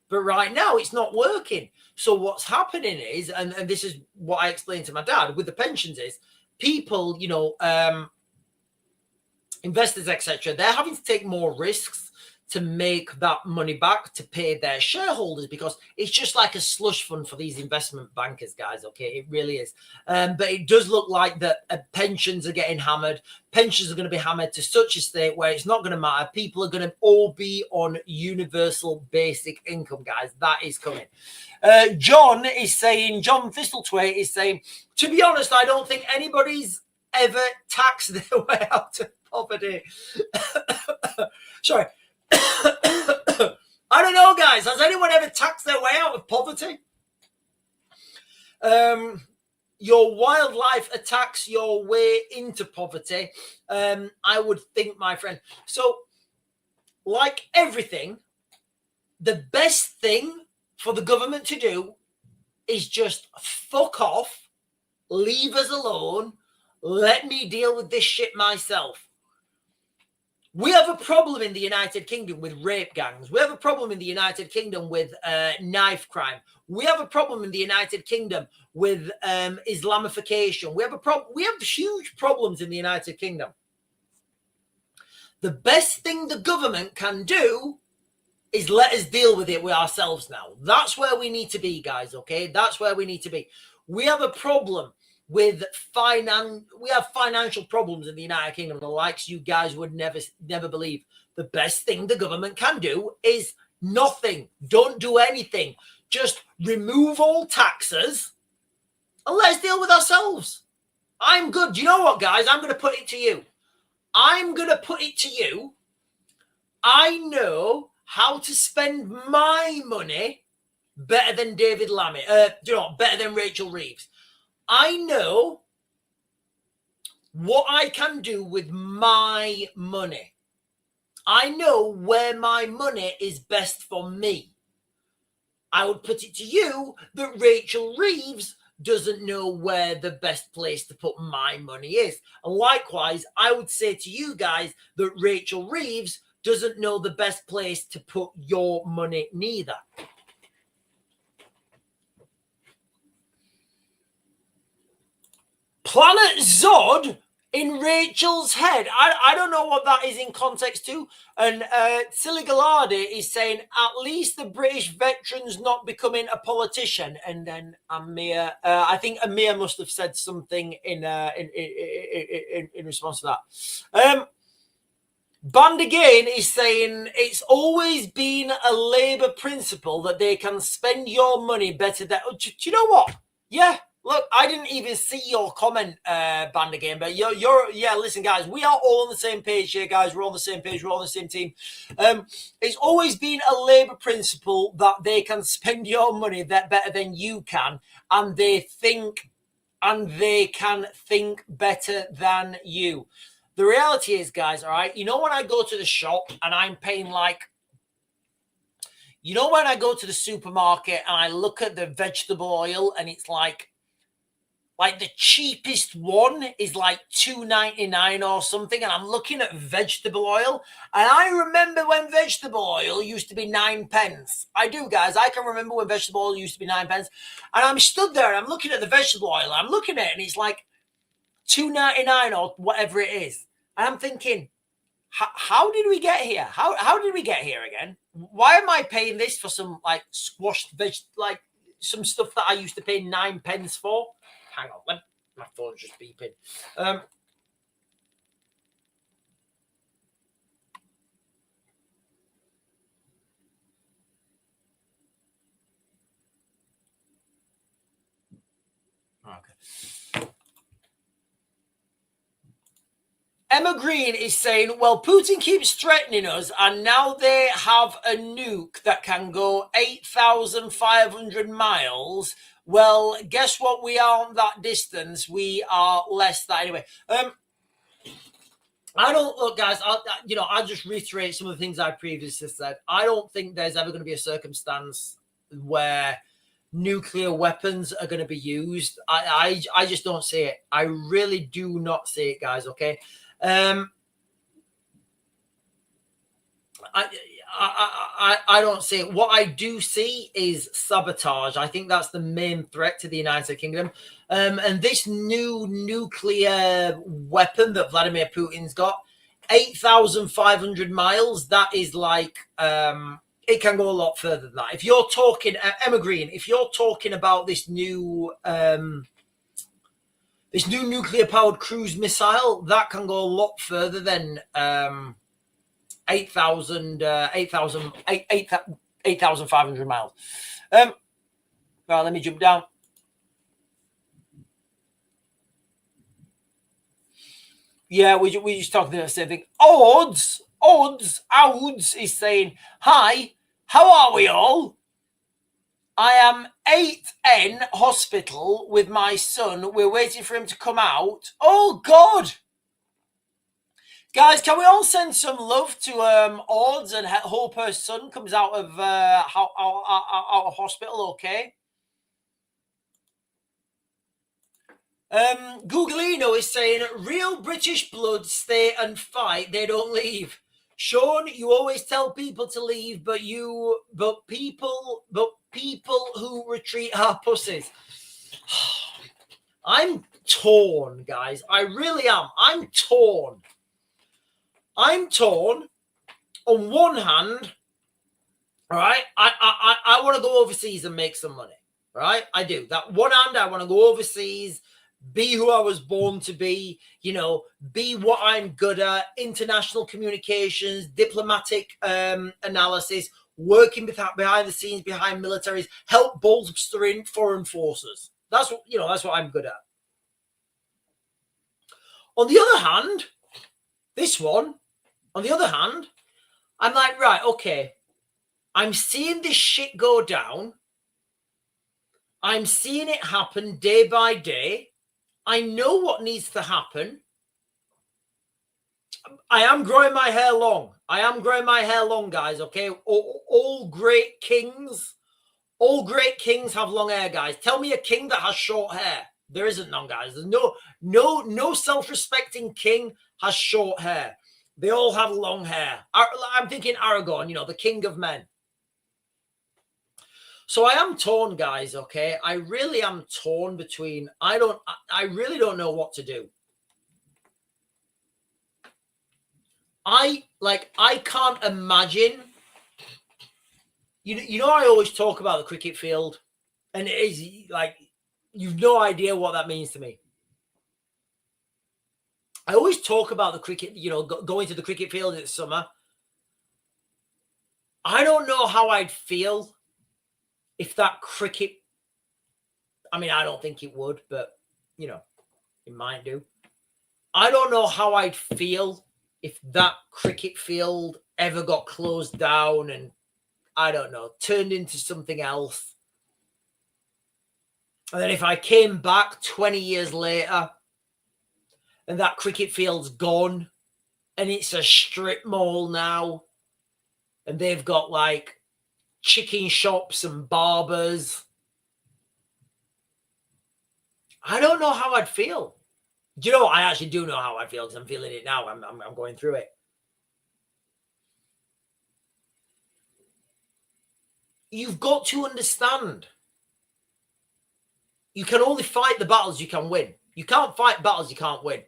But right now it's not working. So what's happening is, and this is what I explained to my dad with the pensions, is people, you know, investors, etc., they're having to take more risks to make that money back to pay their shareholders, because it's just like a slush fund for these investment bankers, guys. Okay, it really is. But it does look like that pensions are getting hammered. Pensions are going to be hammered to such a state where it's not going to matter. People are going to all be on universal basic income, guys. That is coming. John Thistlethwaite is saying, to be honest, I don't think anybody's ever taxed their way out of poverty. Sorry. I don't know, guys. Has anyone ever taxed their way out of poverty? Your wildlife attacks your way into poverty, I would think, my friend. So, like everything, the best thing for the government to do is just fuck off, leave us alone, let me deal with this shit myself. We have a problem in the United Kingdom with rape gangs. We have a problem in the United Kingdom with knife crime. We have a problem in the United Kingdom with Islamification. We have huge problems in the United Kingdom. The best thing the government can do is let us deal with it with ourselves now. That's where we need to be, guys, okay? That's where we need to be. We have a problem with we have financial problems in the United Kingdom, the likes you guys would never believe. The best thing the government can do is nothing. Don't do anything. Just remove all taxes and let's deal with ourselves. I'm good. Do you know what, guys? I'm going to put it to you. I know how to spend my money better than David Lammy. Better than Rachel Reeves. I know what I can do with my money. I know where my money is best for me. I would put it to you that Rachel Reeves doesn't know where the best place to put my money is. And likewise, I would say to you guys that Rachel Reeves doesn't know the best place to put your money neither. Planet Zod in Rachel's head. I don't know what that is in context to. And Silly Gallardi is saying, at least the British veteran's not becoming a politician. And then Amir, I think Amir must have said something in response to that. Band again is saying it's always been a Labour principle that they can spend your money better than. Do you know what? Yeah. Look, I didn't even see your comment, Band again, but yeah, listen, guys, we are all on the same page here, guys. We're on the same page. We're on the same team. It's always been a Labour principle that they can spend your money better than you can, and they can think better than you. The reality is, guys, all right, you know when I go to the shop and I'm paying when I go to the supermarket and I look at the vegetable oil and it's like the cheapest one is like $2.99 or something, and I'm looking at vegetable oil, and I remember when vegetable oil used to be 9p. I do, guys. I can remember when vegetable oil used to be 9p, and I'm stood there and I'm looking at the vegetable oil. I'm looking at it, and it's like $2.99 or whatever it is, and I'm thinking, how did we get here? How did we get here again? Why am I paying this for some squashed some stuff that I used to pay 9p for? Hang on, my phone's just beeping. Okay. Emma Green is saying, well, Putin keeps threatening us, and now they have a nuke that can go 8,500 miles. Well, guess what? We aren't that distance. We are less that anyway. I don't look, guys. I'll just reiterate some of the things I previously said. I don't think there's ever going to be a circumstance where nuclear weapons are going to be used. I just don't see it. I really do not see it, guys. Okay. I don't see it. What I do see is sabotage. I think that's the main threat to the United Kingdom. And this new nuclear weapon that Vladimir Putin's got, 8,500 miles, that is it can go a lot further than that. If you're talking, Emma Green, if you're talking about this new nuclear-powered cruise missile, that can go a lot further than 8,500 miles. Right, let me jump down. Yeah, we just talking the same thing. Odds is saying, hi, how are we all? I am 8N hospital with my son. We're waiting for him to come out. Oh, God. Guys, can we all send some love to Odds and hope her son comes out of hospital, okay? Googlino is saying, real British blood stay and fight, they don't leave. Sean, you always tell people to leave, but people who retreat are pussies. I'm torn, guys. I really am. I'm torn. On one hand, all right, I want to go overseas and make some money, right? I do. That one hand, I want to go overseas, be who I was born to be, you know, be what I'm good at, international communications, diplomatic analysis, working behind the scenes, behind militaries, help bolstering foreign forces. That's what, you know, that's what I'm good at. On the other hand, this one, on the other hand, I'm like, right, okay, I'm seeing this shit go down. I'm seeing it happen day by day. I know what needs to happen. I am growing my hair long. I am growing my hair long, guys, okay? All great kings have long hair, guys. Tell me a king that has short hair. There isn't none, guys. There's no self-respecting king has short hair. They all have long hair. I'm thinking Aragorn, you know, the king of men. So I am torn, guys, okay? I really am torn between, I really don't know what to do. I can't imagine, you know, I always talk about the cricket field, and it is like, you've no idea what that means to me. I always talk about the cricket, you know, going to the cricket field in the summer. I don't know how I'd feel if that cricket, I mean, I don't think it would, but, you know, it might do. I don't know how I'd feel if that cricket field ever got closed down and, I don't know, turned into something else. And then if I came back 20 years later and that cricket field's gone and it's a strip mall now and they've got like chicken shops and barbers, I don't know how I'd feel. Do you know what? I actually do know how I feel because I'm feeling it now. I'm going through it. You've got to understand. You can only fight the battles you can win. You can't fight battles you can't win.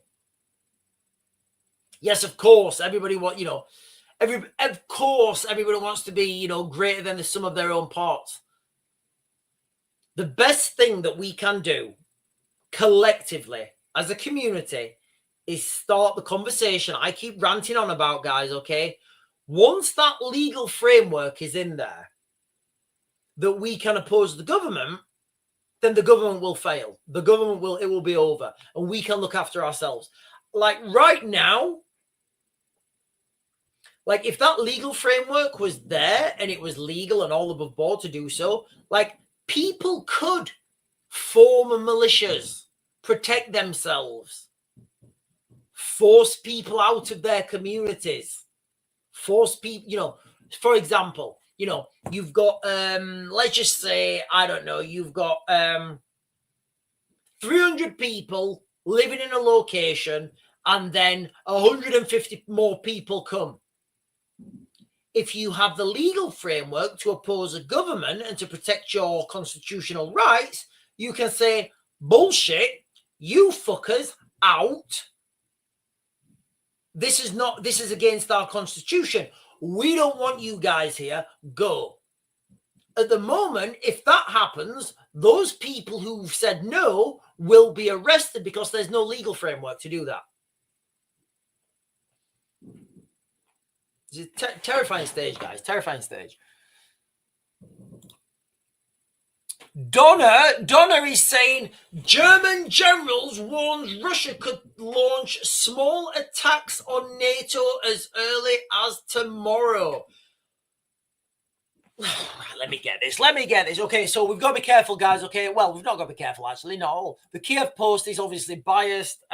Yes, of course, everybody wants, you know, of course, everybody wants to be, you know, greater than the sum of their own parts. The best thing that we can do collectively as a community is start the conversation I keep ranting on about, guys, okay? Once that legal framework is in there that we can oppose the government, then the government will fail. It will be over. And we can look after ourselves. Like right now, like if that legal framework was there and it was legal and all above board to do so, like people could form militias, protect themselves, force people out of their communities, force people, you know, for example, you know, you've got, let's just say, I don't know, you've got 300 people living in a location and then 150 more people come. If you have the legal framework to oppose a government and to protect your constitutional rights, you can say, bullshit, you fuckers out. This is against our constitution. We don't want you guys here. Go. At the moment, if that happens, those people who've said no will be arrested because there's no legal framework to do that. It's a terrifying stage, guys. Terrifying stage. Donna is saying German generals warns Russia could launch small attacks on NATO as early as tomorrow. Let me get this. Okay, so we've got to be careful, guys. Okay, well, we've not got to be careful, actually. Not all. The Kiev Post is obviously biased.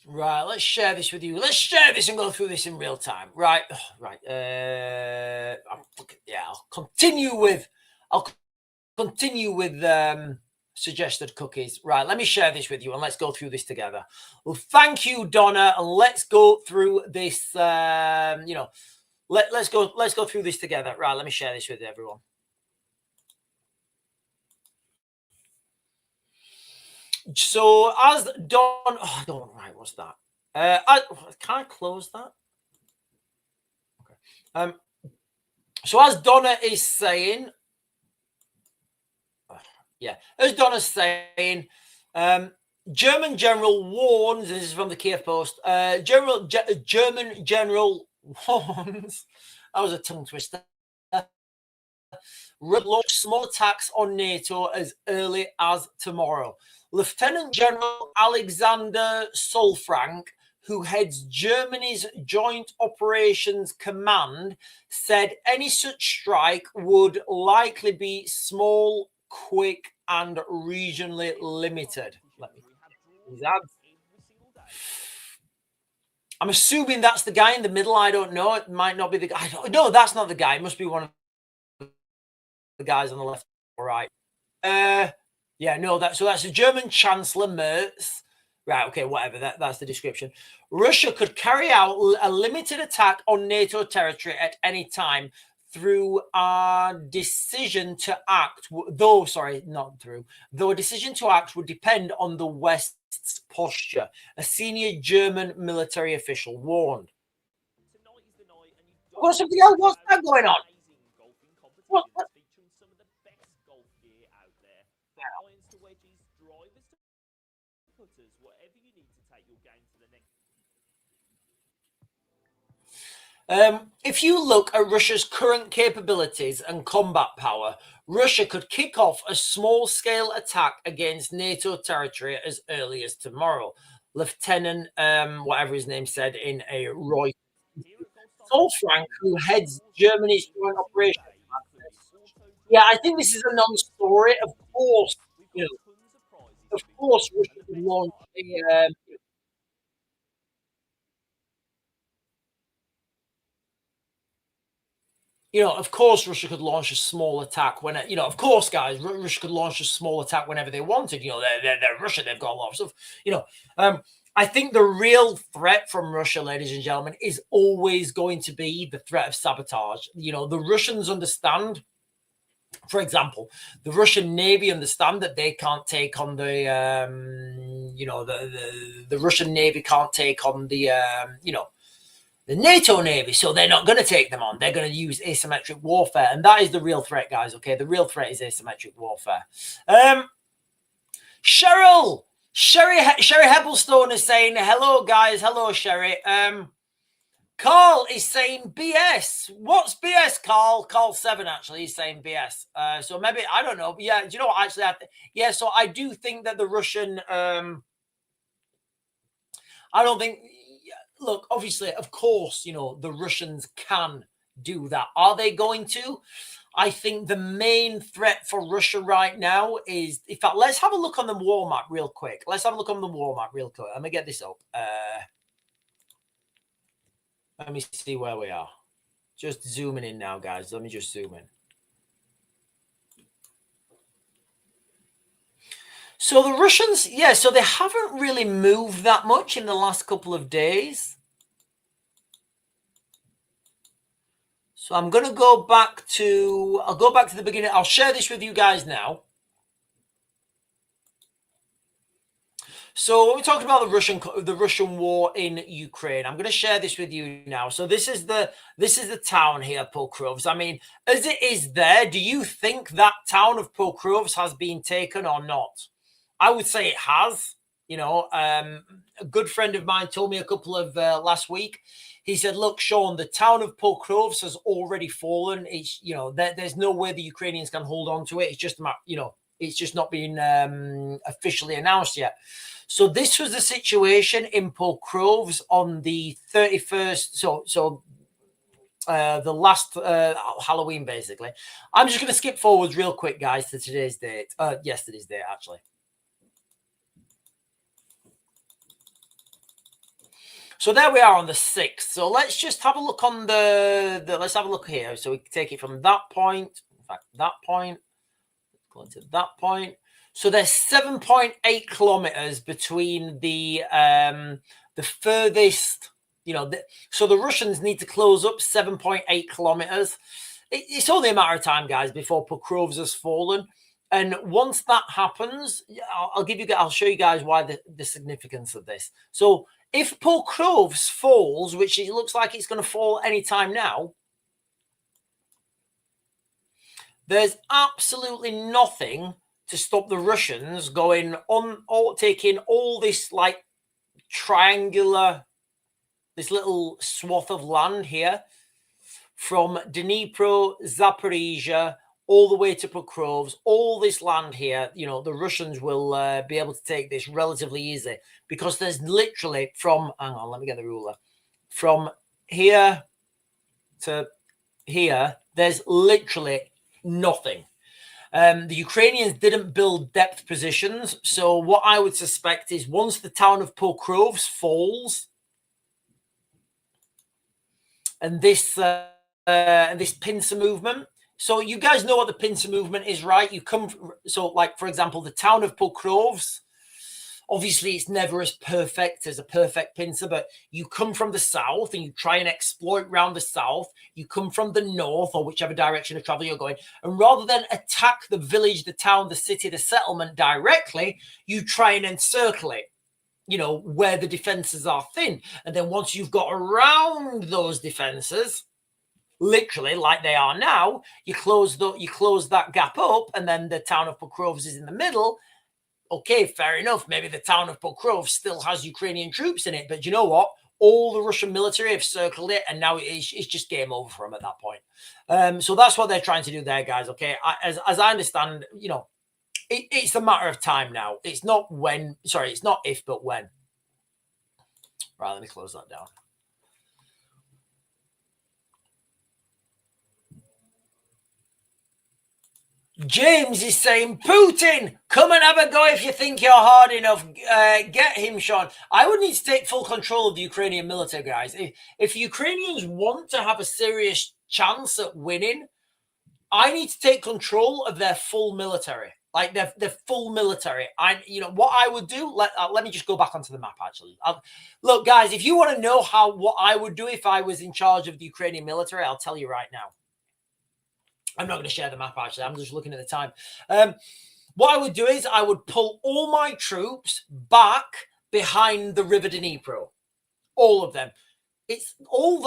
Right, let's share this with you. Let's share this and go through this in real time. Right, right. I'll continue with suggested cookies. Right, let me share this with you and let's go through this together. Well, thank you, Donna, and let's go through this. let's go through this together. Right, let me share this with everyone. So as Don, I don't right, what's that? Can I close that? Okay. So as Donna is saying, as Donna's saying, German general warns. This is from the Kiev Post. German general warns. That was a tongue twister. Launch small attacks on NATO as early as tomorrow. Lieutenant General Alexander Solfrank, who heads Germany's Joint Operations Command, said any such strike would likely be small, quick, and regionally limited. I'm assuming that's the guy in the middle. I don't know. It might not be the guy. No, that's not the guy. It must be one of the guys on the left or right. So that's the German Chancellor Merz. Right, okay, whatever. That's the description. Russia could carry out a limited attack on NATO territory at any time through a decision to act, though a decision to act would depend on the West's posture, a senior German military official warned. What's that going on? What? If you look at Russia's current capabilities and combat power, Russia could kick off a small-scale attack against NATO territory as early as tomorrow. Lieutenant, whatever his name said in a Reuters. Solfrank, who heads Germany's joint operation. Yeah, I think this is a non-story. Of course, Russia could launch a. Of course, Russia could launch a small attack when, of course, guys, Russia could launch a small attack whenever they wanted. They're Russia. They've got a lot of stuff. I think the real threat from Russia, ladies and gentlemen, is always going to be the threat of sabotage. The Russians understand. For example, the Russian Navy understand that they can't take on the Russian Navy can't take on the NATO Navy, so they're not going to take them on. They're going to use asymmetric warfare, and that is the real threat, guys. Okay, the real threat is asymmetric warfare. Sherry Hebblestone is saying hello, guys. Hello, Sherry. Carl is saying BS. What's BS, Carl? Carl 7 actually is saying BS. So maybe I don't know. But yeah, do you know what? Actually, so I do think that the Russian. I don't think. Look, obviously, of course, the Russians can do that. Are they going to? I think the main threat for Russia right now is, in fact, let's have a look on the war map real quick. Let me get this up. Let me see where we are. Just zooming in now, guys. Let me just zoom in. So the Russians, so they haven't really moved that much in the last couple of days. So I'm going to go back to, I'll go back to the beginning. I'll share this with you guys now. So when we talked about the Russian war in Ukraine, I'm going to share this with you now. So this is the town here, Pokrovsk. I mean, as it is there, do you think that town of Pokrovsk has been taken or not? I would say it has. A good friend of mine told me a couple of last week. He said, "Look, Sean, the town of Pokrovsk has already fallen. It's there's no way the Ukrainians can hold on to it. It's just it's just not been officially announced yet." So this was the situation in Pokrovsk on the 31st. So the last Halloween, basically. I'm just going to skip forwards real quick, guys, to today's date. Yesterday's date, actually. So there we are on the 6th. So let's just have a look on let's have a look here. So we can take it from that point. In fact, that point. Going to that point. So there's 7.8 kilometers between the furthest, You know, so the Russians need to close up 7.8 kilometers. It's only a matter of time, guys, before Pokrovsk has fallen. And once that happens, I'll show you guys why the significance of this. So if Pokrovsk falls, which it looks like it's going to fall anytime now, there's absolutely nothing to stop the Russians going on or taking all this like triangular, this little swath of land here from Dnipro, Zaporizhia, all the way to Pokrovsk, all this land here. You know, the Russians will be able to take this relatively easy because there's literally from, hang on, let me get the ruler, from here to here, there's literally nothing. The Ukrainians didn't build depth positions. So what I would suspect is once the town of Pokrovsk falls and this pincer movement. So you guys know what the pincer movement is, right? You come, so like, for example, the town of Pokrovsk, obviously it's never as perfect as a perfect pincer, but you come from the south and you try and exploit around the south. You come from the north or whichever direction of travel you're going. And rather than attack the village, the town, the city, the settlement directly, you try and encircle it, you know, where the defenses are thin. And then once you've got around those defenses, literally like they are now, you close that gap up, and then the town of Pokrovsk is in the middle. Okay, fair enough. Maybe the town of Pokrovsk still has Ukrainian troops in it, but you know what? All the Russian military have circled it, and now it's just game over for them at that point. So that's what they're trying to do there, guys. Okay, as I understand, you know, it's a matter of time now. It's not when. Sorry, it's not if, but when. Right, let me close that down. James is saying, Putin, come and have a go if you think you're hard enough. Get him, Sean. I would need to take full control of the Ukrainian military, guys. If Ukrainians want to have a serious chance at winning, I need to take control of their full military. Like their full military. What I would do, let me just go back onto the map, actually. Look, guys, if you want to know what I would do if I was in charge of the Ukrainian military, I'll tell you right now. I'm not going to share the map, actually. I'm just looking at the time. What I would do is I would pull all my troops back behind the River Dnipro. All of them. It's all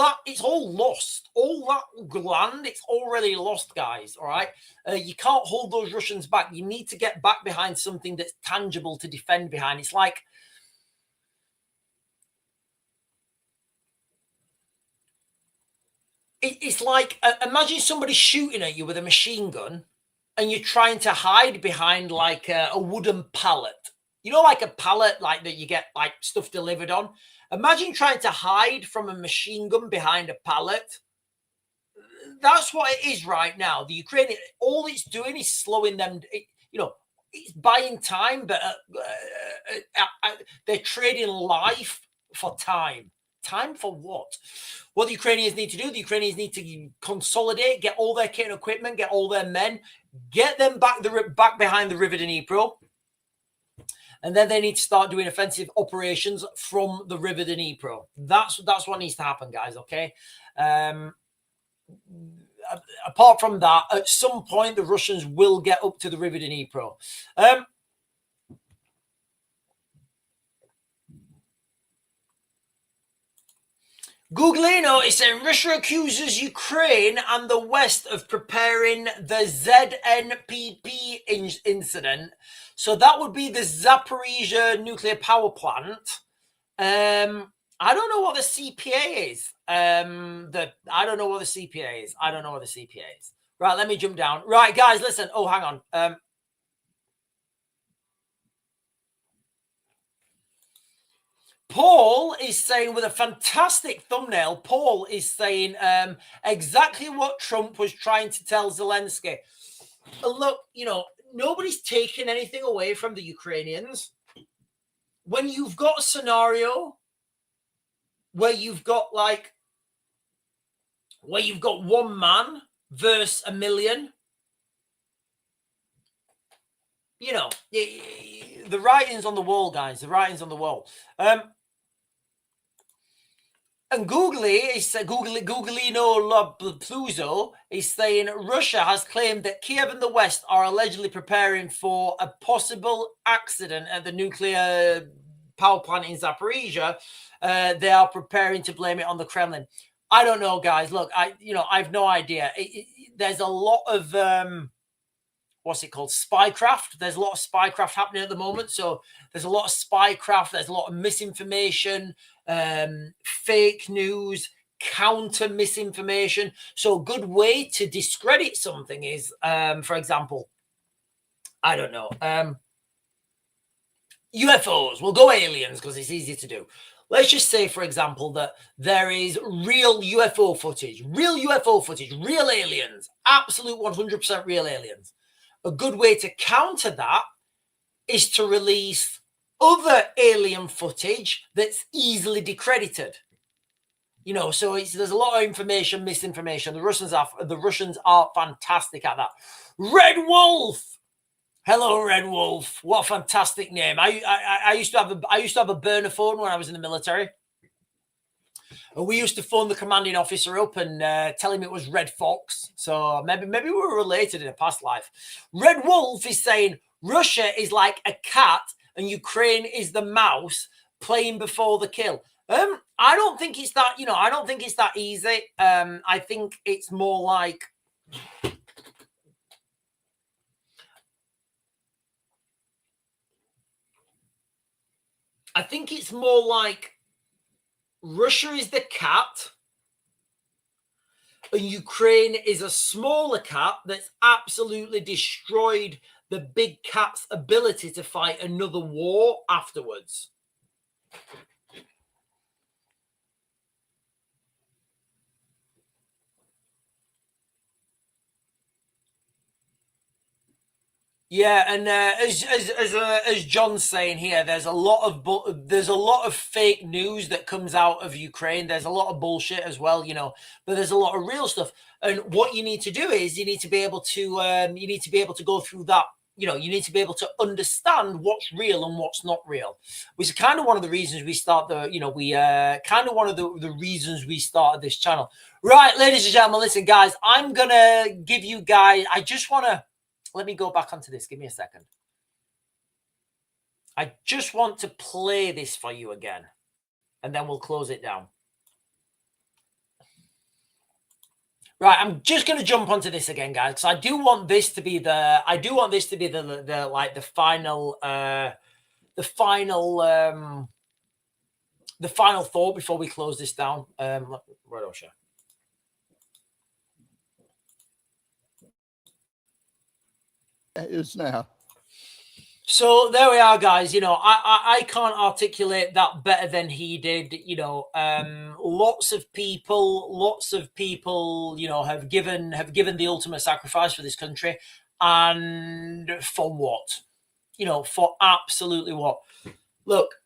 lost. All that land, it's already lost, guys, all right? You can't hold those Russians back. You need to get back behind something that's tangible to defend behind. It's like... It's like, imagine somebody shooting at you with a machine gun and you're trying to hide behind like a wooden pallet. You know, like a pallet like that you get like stuff delivered on. Imagine trying to hide from a machine gun behind a pallet. That's what it is right now. The Ukrainian, all it's doing is slowing them. It's buying time, but they're trading life for time. Time for what? What the Ukrainians need to do, the Ukrainians need to consolidate, get all their kit and equipment, get all their men, get them back behind the River Dnipro. And then they need to start doing offensive operations from the River Dnipro. That's what needs to happen, guys, okay? Apart from that, at some point, the Russians will get up to the River Dnipro. Googlino is saying Russia accuses Ukraine and the West of preparing the ZNPP incident. So that would be the Zaporizhia nuclear power plant. I don't know what the CPA is. I don't know what the CPA is. I don't know what the CPA is. Right, let me jump down. Right, guys, listen. Oh, hang on. Paul is saying with a fantastic thumbnail, Paul is saying exactly what Trump was trying to tell Zelensky. Look, nobody's taking anything away from the Ukrainians. When you've got a scenario where you've got one man versus a million, the writing's on the wall, guys. The writing's on the wall. And Googlino Pluzo is saying Russia has claimed that Kiev and the West are allegedly preparing for a possible accident at the nuclear power plant in Zaporizhia. They are preparing to blame it on the Kremlin. I don't know, guys. Look, I've no idea. There's a lot of what's it called? Spycraft. There's a lot of spycraft happening at the moment. So there's a lot of spycraft. There's a lot of misinformation, fake news, counter misinformation. So a good way to discredit something is, for example, I don't know, UFOs. We'll go aliens because it's easy to do. Let's just say, for example, that there is real UFO footage, real aliens, absolute 100% real aliens. A good way to counter that is to release other alien footage that's easily decredited. So there's a lot of information, misinformation. The Russians are fantastic at that. Red Wolf. Hello, Red Wolf. What a fantastic name. I used to have a burner phone when I was in the military. And we used to phone the commanding officer up and tell him it was Red Fox. So maybe we were related in a past life. Red Wolf is saying Russia is like a cat and Ukraine is the mouse playing before the kill. I don't think it's that, I don't think it's that easy. I think it's more like Russia is the cat and Ukraine is a smaller cat that's absolutely destroyed the big cat's ability to fight another war afterwards. Yeah, and as John's saying here, there's a lot of fake news that comes out of Ukraine. There's a lot of bullshit as well, but there's a lot of real stuff. And what you need to do is you need to be able to go through that. You need to be able to understand what's real and what's not real, which is kind of one of the reasons we start the reasons we started this channel. Right, ladies and gentlemen, listen, guys, I'm gonna give you guys. Let me go back onto this. Give me a second. I just want to play this for you again, and then we'll close it down. Right, I'm just going to jump onto this again, guys, because I do want this to be the final thought before we close this down. Right, Osha. Is now. So there we are, guys. I can't articulate that better than he did. Lots of people, have given the ultimate sacrifice for this country, and for what? For absolutely what? Look,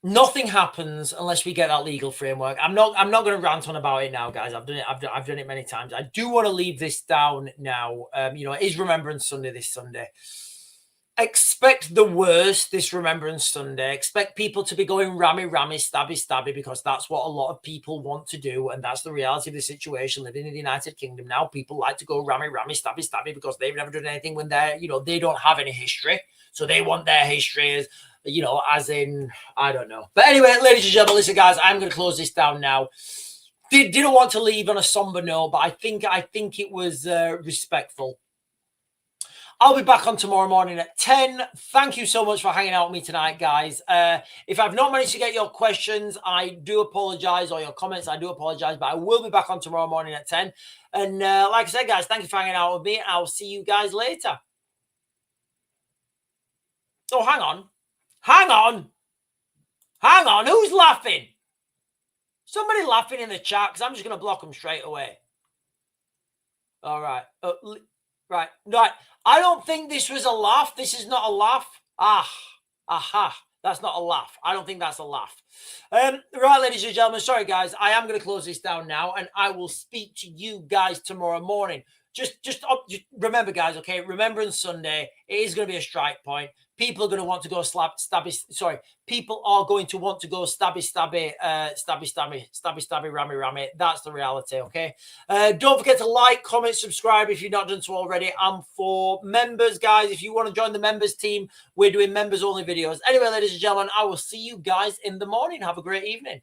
nothing happens unless we get that legal framework. I'm not going to rant on about it now, guys. I've done it. I've done it many times. I do want to leave this down now. It is Remembrance Sunday this Sunday. Expect the worst this Remembrance Sunday. Expect people to be going rammy, stabby, because that's what a lot of people want to do. And that's the reality of the situation living in the United Kingdom now. People like to go rammy, stabby, because they've never done anything when they don't have any history. So they want their history as, as in, I don't know. But anyway, ladies and gentlemen, listen, guys, I'm going to close this down now. Didn't want to leave on a somber note, but I think it was respectful. I'll be back on tomorrow morning at 10. Thank you so much for hanging out with me tonight, guys. If I've not managed to get your questions, I do apologize, or your comments, I do apologize, but I will be back on tomorrow morning at 10. And like I said, guys, thank you for hanging out with me. I'll see you guys later. Oh, hang on. Who's laughing? Somebody laughing in the chat, because I'm just going to block them straight away. All right. Right. I don't think this was a laugh. This is not a laugh. Aha. That's not a laugh. I don't think that's a laugh. Right, ladies and gentlemen. Sorry, guys. I am going to close this down now, and I will speak to you guys tomorrow morning. just remember, guys, okay? Remembrance Sunday, it is going to be a strike point. People are going to want to go people are going to want to go stabby, rammy. That's the reality, okay? Don't forget to like, comment, subscribe if you've not done so already. And for members, guys, if you want to join the members team, we're doing members-only videos. Anyway, ladies and gentlemen, I will see you guys in the morning. Have a great evening.